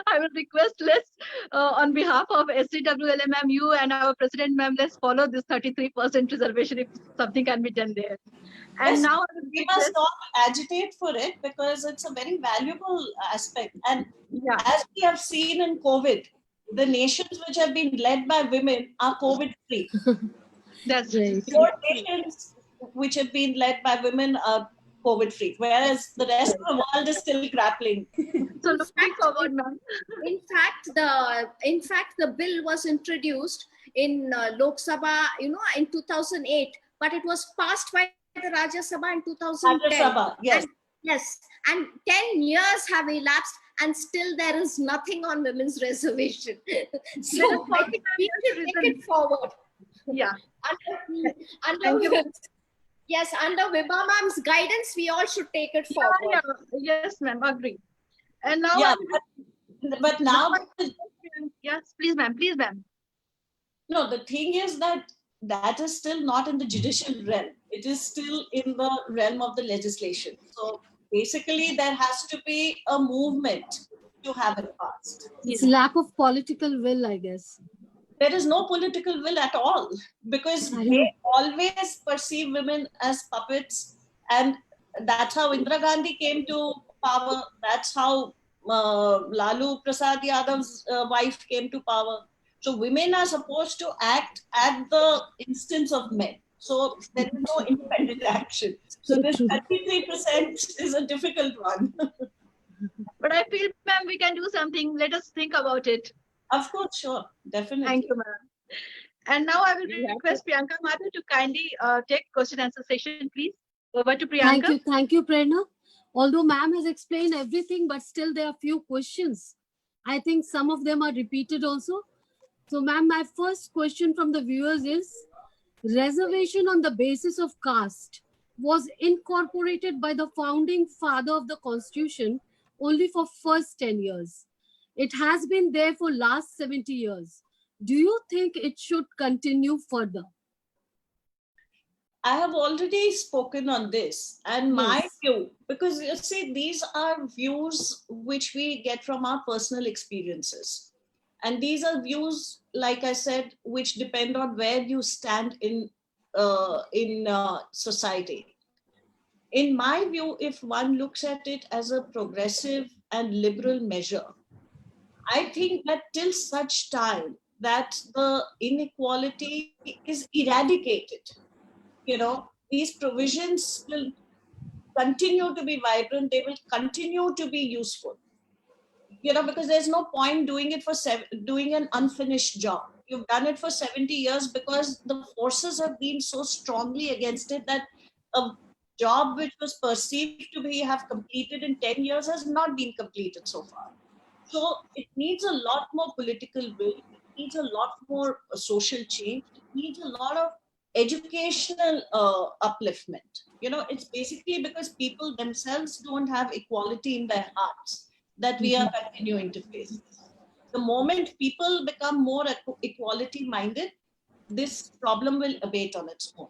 I will request let's, on behalf of SCWLMMU and our president ma'am, let's follow this 33% reservation if something can be done there. And Yes, now I will we must request, not agitate for it because it's a very valuable aspect. And yeah, as we have seen in COVID, the nations which have been led by women are COVID free. that's Right. More nations which have been led by women are COVID free, whereas the rest of the world is still grappling. so looking forward, ma'am. In fact, the bill was introduced in Lok Sabha, in 2008, but it was passed by the Rajya Sabha in 2010. Rajya Sabha, yes. And, yes, and 10 years have elapsed, and still there is nothing on women's reservation. So I think we should take it forward. Yeah. Yes, under Vibha ma'am's guidance, we all should take it forward. Yeah, yes, ma'am, agree. And now, Yeah, but now, yes, please, ma'am, please, ma'am. no, the thing is that is still not in the judicial realm. It is still in the realm of the legislation. So basically, there has to be a movement to have it passed. It's lack of political will, I guess. There is no political will at all because I know. they always perceive women as puppets, and that's how Indira Gandhi came to power. That's how Lalu Prasad Yadav's wife came to power. So women are supposed to act at the instance of men. So there is no independent action. So this 33% is a difficult one. But I feel, ma'am, we can do something. Let us think about it. Of course, sure, definitely. Thank you, ma'am. And now I will request Priyanka Madhu to kindly take question answer session, please. Over to Priyanka. Thank you, Prerna. Although ma'am has explained everything, but still there are few questions. I think some of them are repeated also. So ma'am, my first question from the viewers is, reservation on the basis of caste was incorporated by the founding father of the constitution only for first 10 years. It has been there for last 70 years. Do you think it should continue further? I have already spoken on this, and my Yes. view, because you see, these are views which we get from our personal experiences. And these are views, like I said, which depend on where you stand in society. In my view, if one looks at it as a progressive and liberal measure, I think that till such time that the inequality is eradicated, these provisions will continue to be vibrant, they will continue to be useful. Because there's no point doing it doing an unfinished job. You've done it for 70 years because the forces have been so strongly against it that a job which was perceived to be have completed in 10 years has not been completed so far. So it needs a lot more political will, it needs a lot more social change, it needs a lot of educational upliftment. It's basically because people themselves don't have equality in their hearts that we are continuing to face this. The moment people become more equality minded, this problem will abate on its own.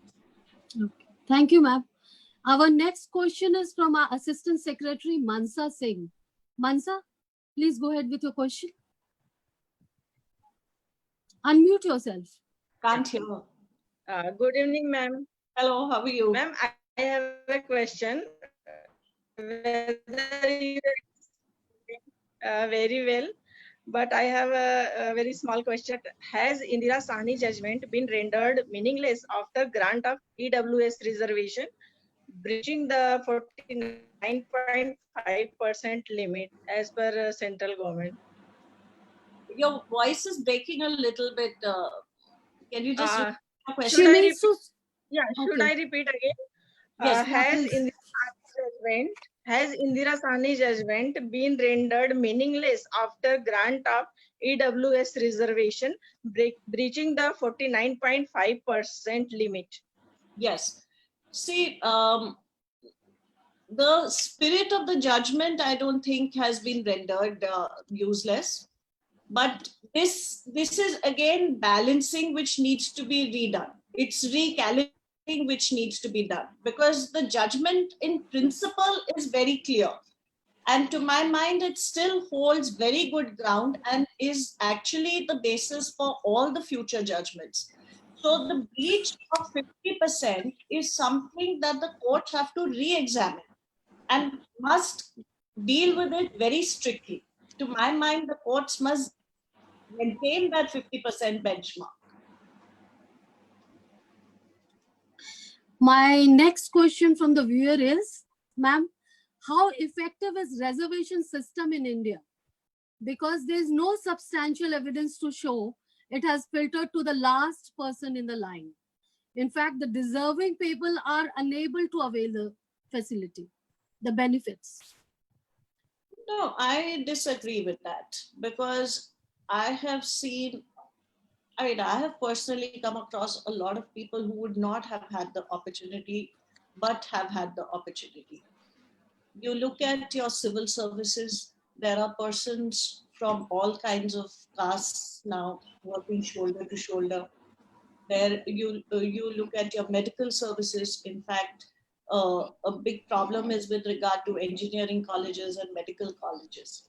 Okay. Thank you, ma'am. Our next question is from our Assistant Secretary, Mansa Singh. Mansa, please go ahead with your question. Unmute yourself. Can't hear. Good evening, ma'am. Hello, how are you? Ma'am, I have a question. Whether you very well, but I have a very small question. Has Indira Sahni judgment been rendered meaningless after grant of EWS reservation, breaching the 49.5% limit as per central government? Your voice is breaking a little bit. Can you just repeat the question? Should I needs to- should I repeat again? Yes, Has Indira Sahni judgment been rendered meaningless after grant of EWS reservation, breaching the 49.5% limit? Yes. See, the spirit of the judgment, I don't think has been rendered useless. But this is again balancing which needs to be redone. It's recalibrating which needs to be done, because the judgment in principle is very clear. And to my mind, it still holds very good ground and is actually the basis for all the future judgments. So the breach of 50% is something that the courts have to re-examine and must deal with it very strictly. To my mind, the courts must maintain that 50% benchmark. My next question from the viewer is, ma'am, how effective is reservation system in India? Because there is no substantial evidence to show it has filtered to the last person in the line. In fact, the deserving people are unable to avail the facility, the benefits. No, I disagree with that, because I have seen, I have personally come across a lot of people who would not have had the opportunity, but have had the opportunity. You look at your civil services, there are persons from all kinds of castes now working shoulder to shoulder. There you look at your medical services. In fact, a big problem is with regard to engineering colleges and medical colleges.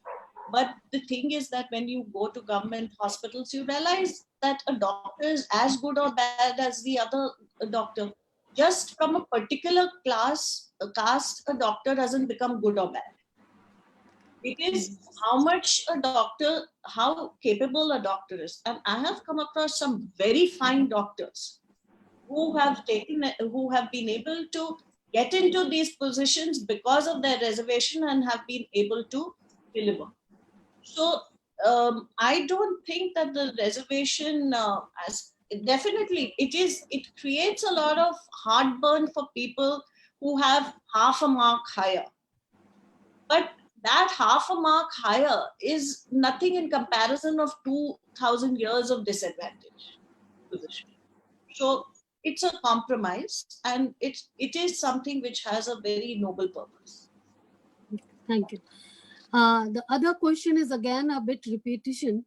But the thing is that when you go to government hospitals, you realize that a doctor is as good or bad as the other doctor. Just from a particular caste, a doctor doesn't become good or bad. It is how much a doctor, how capable a doctor is. And I have come across some very fine doctors who have been able to get into these positions because of their reservation and have been able to deliver. So I don't think that the reservation, definitely it creates a lot of heartburn for people who have half a mark higher. But that half a mark higher is nothing in comparison of 2,000 years of disadvantage position. So it's a compromise, and it is something which has a very noble purpose. Thank you. The other question is again a bit repetition.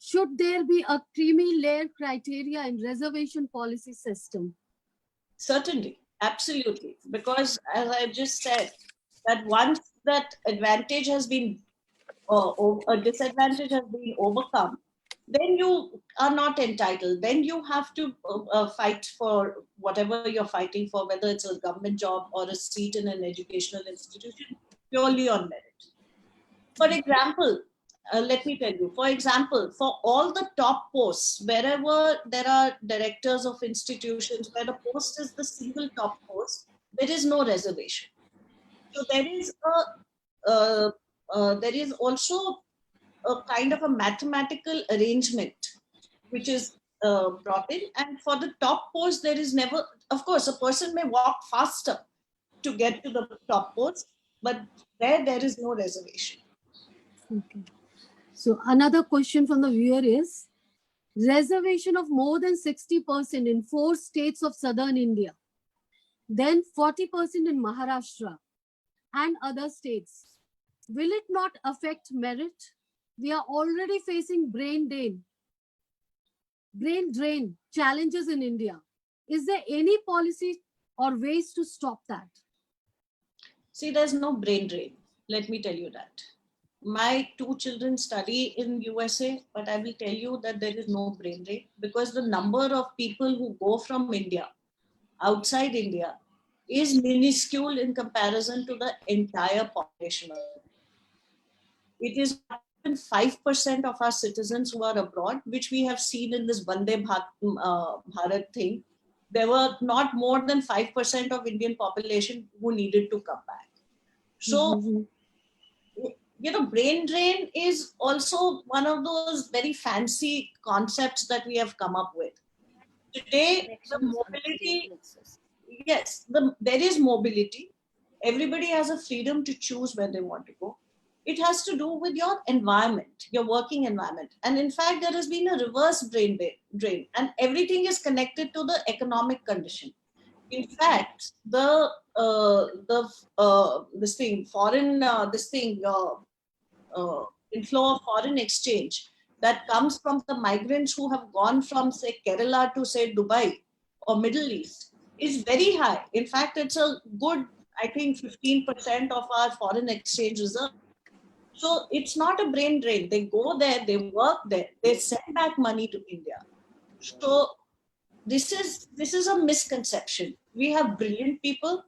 Should there be a creamy layer criteria in reservation policy system? Certainly, absolutely. Because as I just said, that once that advantage has been, a disadvantage has been overcome, then you are not entitled. Then you have to fight for whatever you're fighting for, whether it's a government job or a seat in an educational institution, purely on merit. For example, let me tell you, for example, for all the top posts, wherever there are directors of institutions where the post is the single top post, there is no reservation. So there is also a kind of a mathematical arrangement which is brought in, and for the top post there is never, of course, a person may walk faster to get to the top post, but there is no reservation. Okay. So another question from the viewer is, reservation of more than 60% in 4 states of southern India, then 40% in Maharashtra and other states. Will it not affect merit? We are already facing brain drain challenges in India. Is there any policy or ways to stop that? See, there's no brain drain. Let me tell you that. My 2 children study in USA, but I will tell you that there is no brain drain, because the number of people who go from India outside India is minuscule in comparison to the entire population. It is 5% of our citizens who are abroad, which we have seen in this Vande Bharat thing. There were not more than 5% of Indian population who needed to come back. So, brain drain is also one of those very fancy concepts that we have come up with. Today, the mobility, yes, there is mobility. Everybody has a freedom to choose where they want to go. It has to do with your environment, your working environment. And in fact, there has been a reverse brain drain, and everything is connected to the economic condition. In fact, this thing foreign inflow of foreign exchange that comes from the migrants who have gone from, say, Kerala to, say, Dubai or Middle East is very high. In fact, it's a good, I think, 15% of our foreign exchange reserve. So it's not a brain drain. They go there, they work there, they send back money to India. So this is a misconception. We have brilliant people.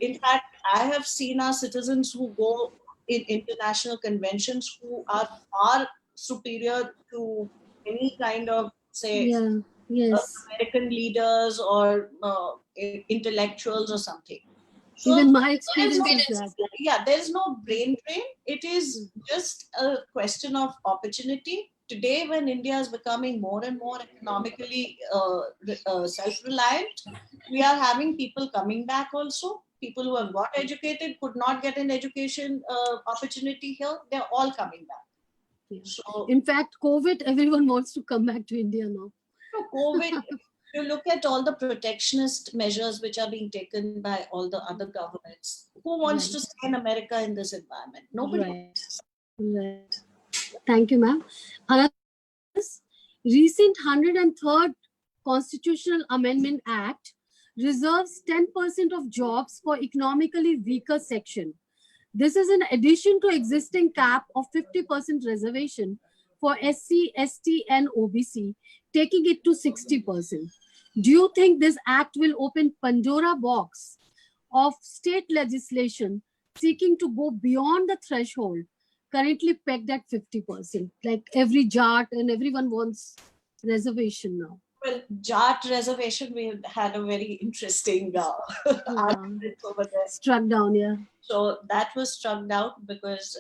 In fact, I have seen our citizens who go in international conventions who are far superior to any kind of, say, Yeah. Yes. American leaders or intellectuals or something. So Even my there is experience no, is that. yeah, there is no brain drain. It is just a question of opportunity. Today, when India is becoming more and more economically self-reliant, we are having people coming back also. People who have got educated could not get an education opportunity here. They're all coming back. Yeah. So, In fact, COVID, everyone wants to come back to India now. COVID, you look at all the protectionist measures which are being taken by all the other governments. Who wants Right. to stay in America in this environment? Nobody. Right. Right. Thank you, ma'am. Another recent 103rd Constitutional Amendment Act reserves 10% of jobs for economically weaker section. This is in addition to existing cap of 50% reservation for SC, ST and OBC, taking it to 60%. Do you think this act will open Pandora box of state legislation seeking to go beyond the threshold currently pegged at 50%? Like every Jat and everyone wants reservation now. Well, Jat reservation, we had a very interesting argument over there. Struck down, yeah. So that was struck down because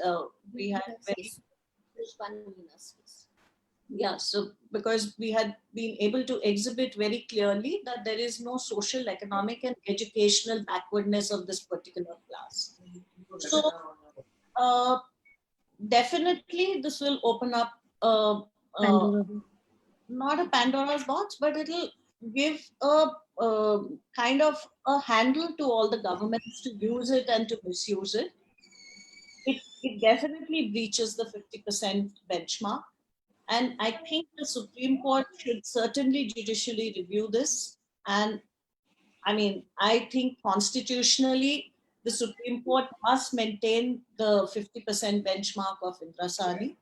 we had very, yeah, so because we had been able to exhibit very clearly that there is no social, economic and educational backwardness of this particular class. So definitely this will open up not a Pandora's box, but it'll give a kind of a handle to all the governments to use it and to misuse it. It definitely breaches the 50% benchmark. And I think the Supreme Court should certainly judicially review this. And I mean, I think constitutionally, the Supreme Court must maintain the 50% benchmark of Indira Sahni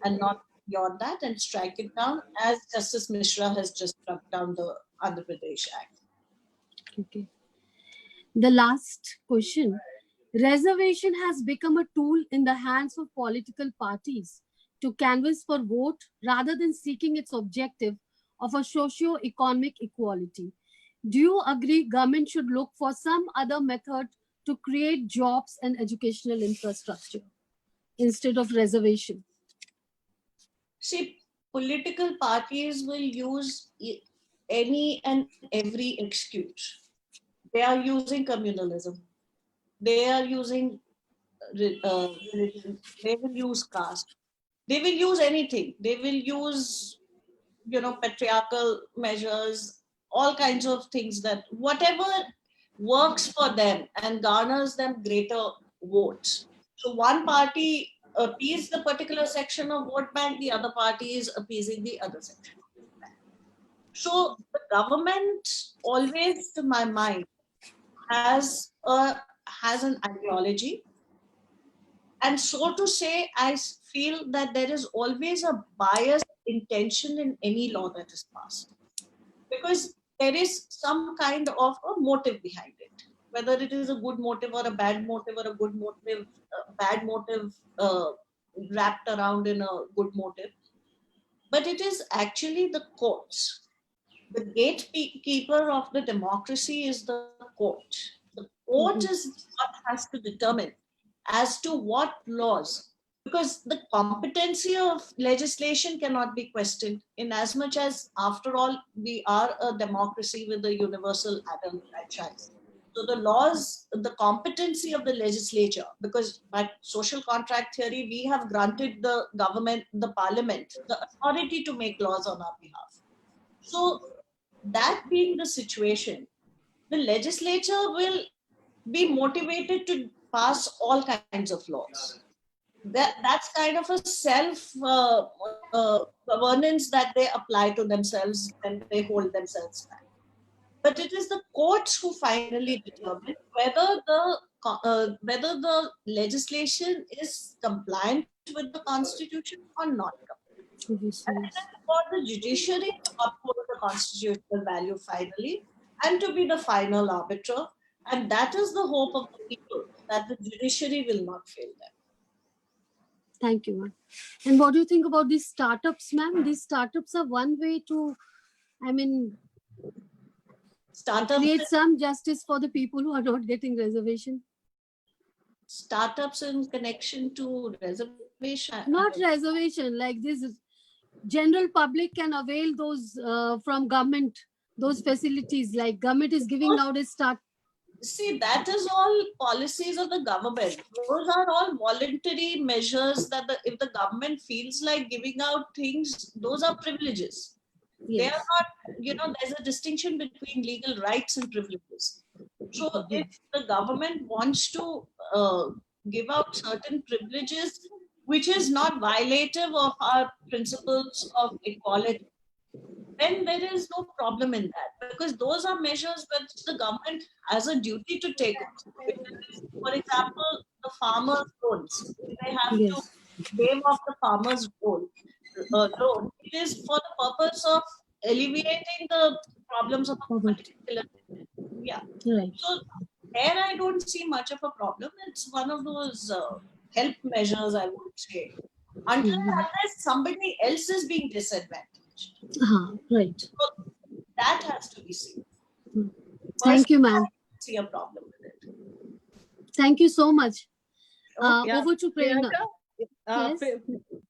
and not beyond that, and strike it down as Justice Mishra has just struck down the Andhra Pradesh Act. Okay. The last question. Reservation has become a tool in the hands of political parties to canvass for vote rather than seeking its objective of a socio-economic equality. Do you agree government should look for some other method to create jobs and educational infrastructure instead of reservation? See, political parties will use any and every excuse. They are using communalism. They are using religion. They will use caste. They will use anything. They will use, patriarchal measures, all kinds of things that whatever works for them and garners them greater votes. So one party appease the particular section of vote bank, the other party is appeasing the other section of vote bank. So the government always, to my mind, has an ideology. And so to say, I feel that there is always a biased intention in any law that is passed. Because there is some kind of a motive behind it. Whether it is a good motive or a bad motive or a good motive, bad motive wrapped around in a good motive. But it is actually the courts. The gatekeeper of the democracy is the court. The court is what has to determine as to what laws, because the competency of legislation cannot be questioned in as much as, after all, we are a democracy with a universal Adam franchise. So the laws, the competency of the legislature, because by social contract theory, we have granted the government, the parliament, the authority to make laws on our behalf. So that being the situation, the legislature will be motivated to pass all kinds of laws. That's kind of a self governance that they apply to themselves and they hold themselves back. But it is the courts who finally determine whether the legislation is compliant with the constitution or not. Obviously, And it yes. is for the judiciary to uphold the constitutional value finally and to be the final arbiter. And that is the hope of the people, that the judiciary will not fail them. Thank you, ma'am. And what do you think about these startups, ma'am? These startups are one way to, I mean, Startups, create some justice for the people who are not getting reservation. startups in connection to reservation. Not reservation, like this is general public can avail those from government, those facilities, like government is giving out a start. See, that is all policies of the government. Those are all voluntary measures that if the government feels like giving out things, those are privileges. They Yes. are not, there's a distinction between legal rights and privileges. So if the government wants to give out certain privileges, which is not violative of our principles of equality, then there is no problem in that, because those are measures which the government has a duty to take. For example, the farmers' loans, they have Yes. to waive off the farmers' loan. It is for the purpose of alleviating the problems of a Poverty. particular. Yeah. Right. So there I don't see much of a problem. It's one of those help measures, I would say, until and unless somebody else is being disadvantaged. Right. So that has to be seen. Thank you, ma'am. I don't see a problem with it. Thank you so much. Yeah, Over to Prerna. Priyanka, Yes.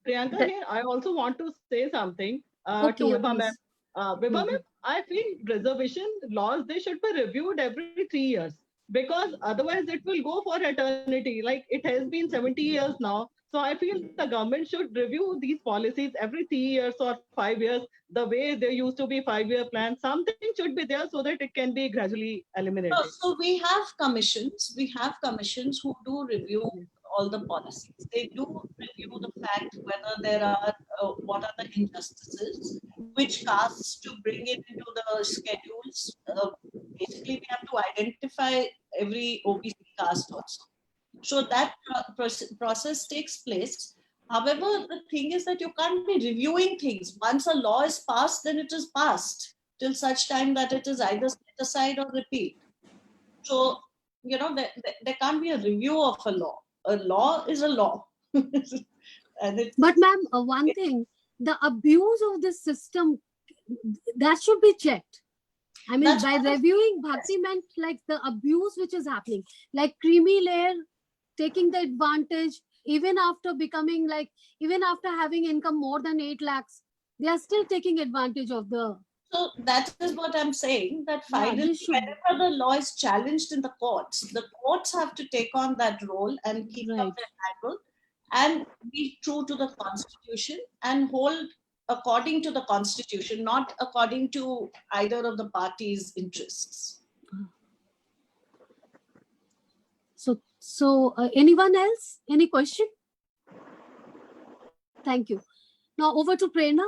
Priyanka here, I also want to say something Okay, to yeah, Vibha please. ma'am. Vibha ma'am, I feel reservation laws, they should be reviewed every 3 years, because otherwise it will go for eternity. Like it has been 70 years now. So I feel the government should review these policies every 3 years or 5 years, the way there used to be 5-year plans. Something should be there so that it can be gradually eliminated. So we have commissions. We have commissions who do review all the policies. They do review the fact whether there are what are the injustices, which castes to bring it into the schedules. Basically, we have to identify every OBC caste also. So that process takes place. However, the thing is that you can't be reviewing things. Once a law is passed, then it is passed till such time that it is either set aside or repealed. So, there can't be a review of a law. A law is a law. But ma'am, one thing, the abuse of this system, that should be checked. I mean, That's by what I- reviewing, Bhakti meant like the abuse which is happening, like creamy layer taking the advantage, even after becoming like, even after having income more than 8 lakhs, they are still taking advantage of the. So that is what I'm saying, that Yeah, finally, this should- whenever the law is challenged in the courts have to take on that role and keep up Right. their angle and be true to the constitution and hold according to the constitution, not according to either of the parties' interests. So anyone else? Any question? Thank you. Now over to Prerna.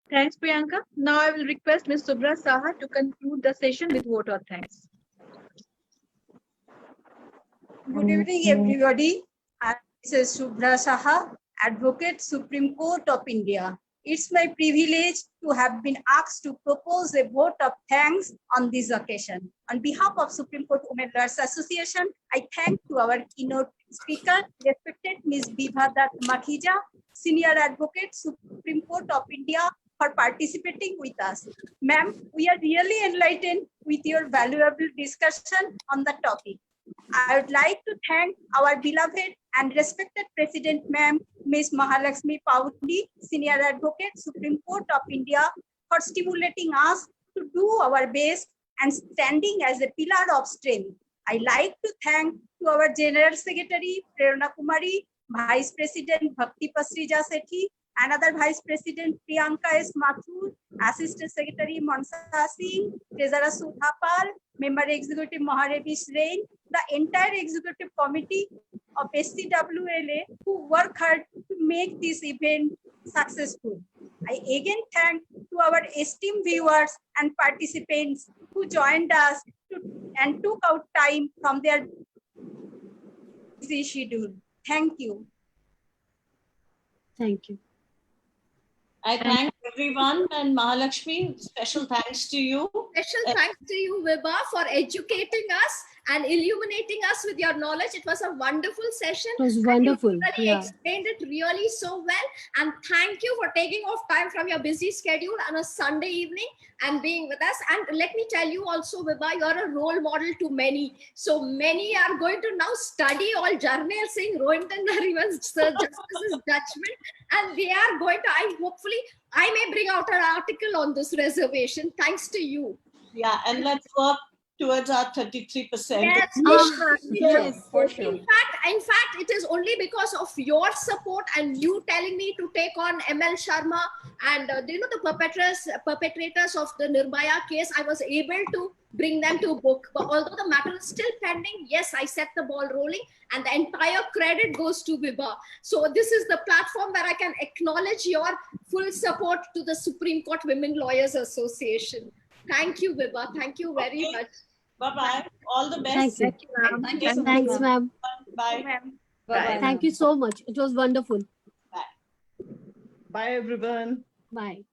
Thanks, Priyanka. Now I will request Ms. Subhra Saha to conclude the session with vote of thanks. Good evening, everybody. This is Subhra Saha, Advocate, Supreme Court of India. It's my privilege to have been asked to propose a vote of thanks on this occasion. On behalf of Supreme Court Women Lawyers Association, I thank to our keynote speaker, respected Ms. Vibha Datta Makhija, Senior Advocate, Supreme Court of India, for participating with us. Ma'am, we are really enlightened with your valuable discussion on the topic. I would like to thank our beloved and respected President, Ma'am, Ms. Mahalakshmi Pauli, Senior Advocate, Supreme Court of India, for stimulating us to do our best and standing as a pillar of strength. I like to thank to our General Secretary, Prerna Kumari, Vice President Bhakti Pasrija Sethi, another Vice President Priyanka S. Mathur, Assistant Secretary Mansa Singh, Treasurer Sudha Pal, Member Executive Maharevish Rain, the entire Executive Committee of SCWLA who work hard to make this event successful. I again thank to our esteemed viewers and participants who joined us and took out time from their busy schedule. Thank you. Thank you. I thank everyone, and Mahalakshmi, special thanks to you. Special thanks to you, Vibha, for educating us and illuminating us with your knowledge. It was a wonderful session. It was wonderful. And you really Yeah. explained it really so well. And thank you for taking off time from your busy schedule on a Sunday evening and being with us. And let me tell you also, Vibha, you are a role model to many. So many are going to now study all Jarnail Singh, Rohinton Nariman's Justice's judgment. And they are going to, hopefully, I may bring out an article on this reservation, thanks to you. Yeah, and let's work towards our 33%. Yes, Yes. For sure. In fact, it is only because of your support and you telling me to take on ML Sharma and the perpetrators of the Nirbhaya case. I was able to bring them to book. But although the matter is still pending, yes, I set the ball rolling, and the entire credit goes to Vibha. So this is the platform where I can acknowledge your full support to the Supreme Court Women Lawyers Association. Thank you, Vibha. Thank you very much. Bye-bye. All the best. Thank you. Thank you so much. Thanks, ma'am. Bye. Bye-bye. Thank you so much. It was wonderful. Bye, everyone. Bye.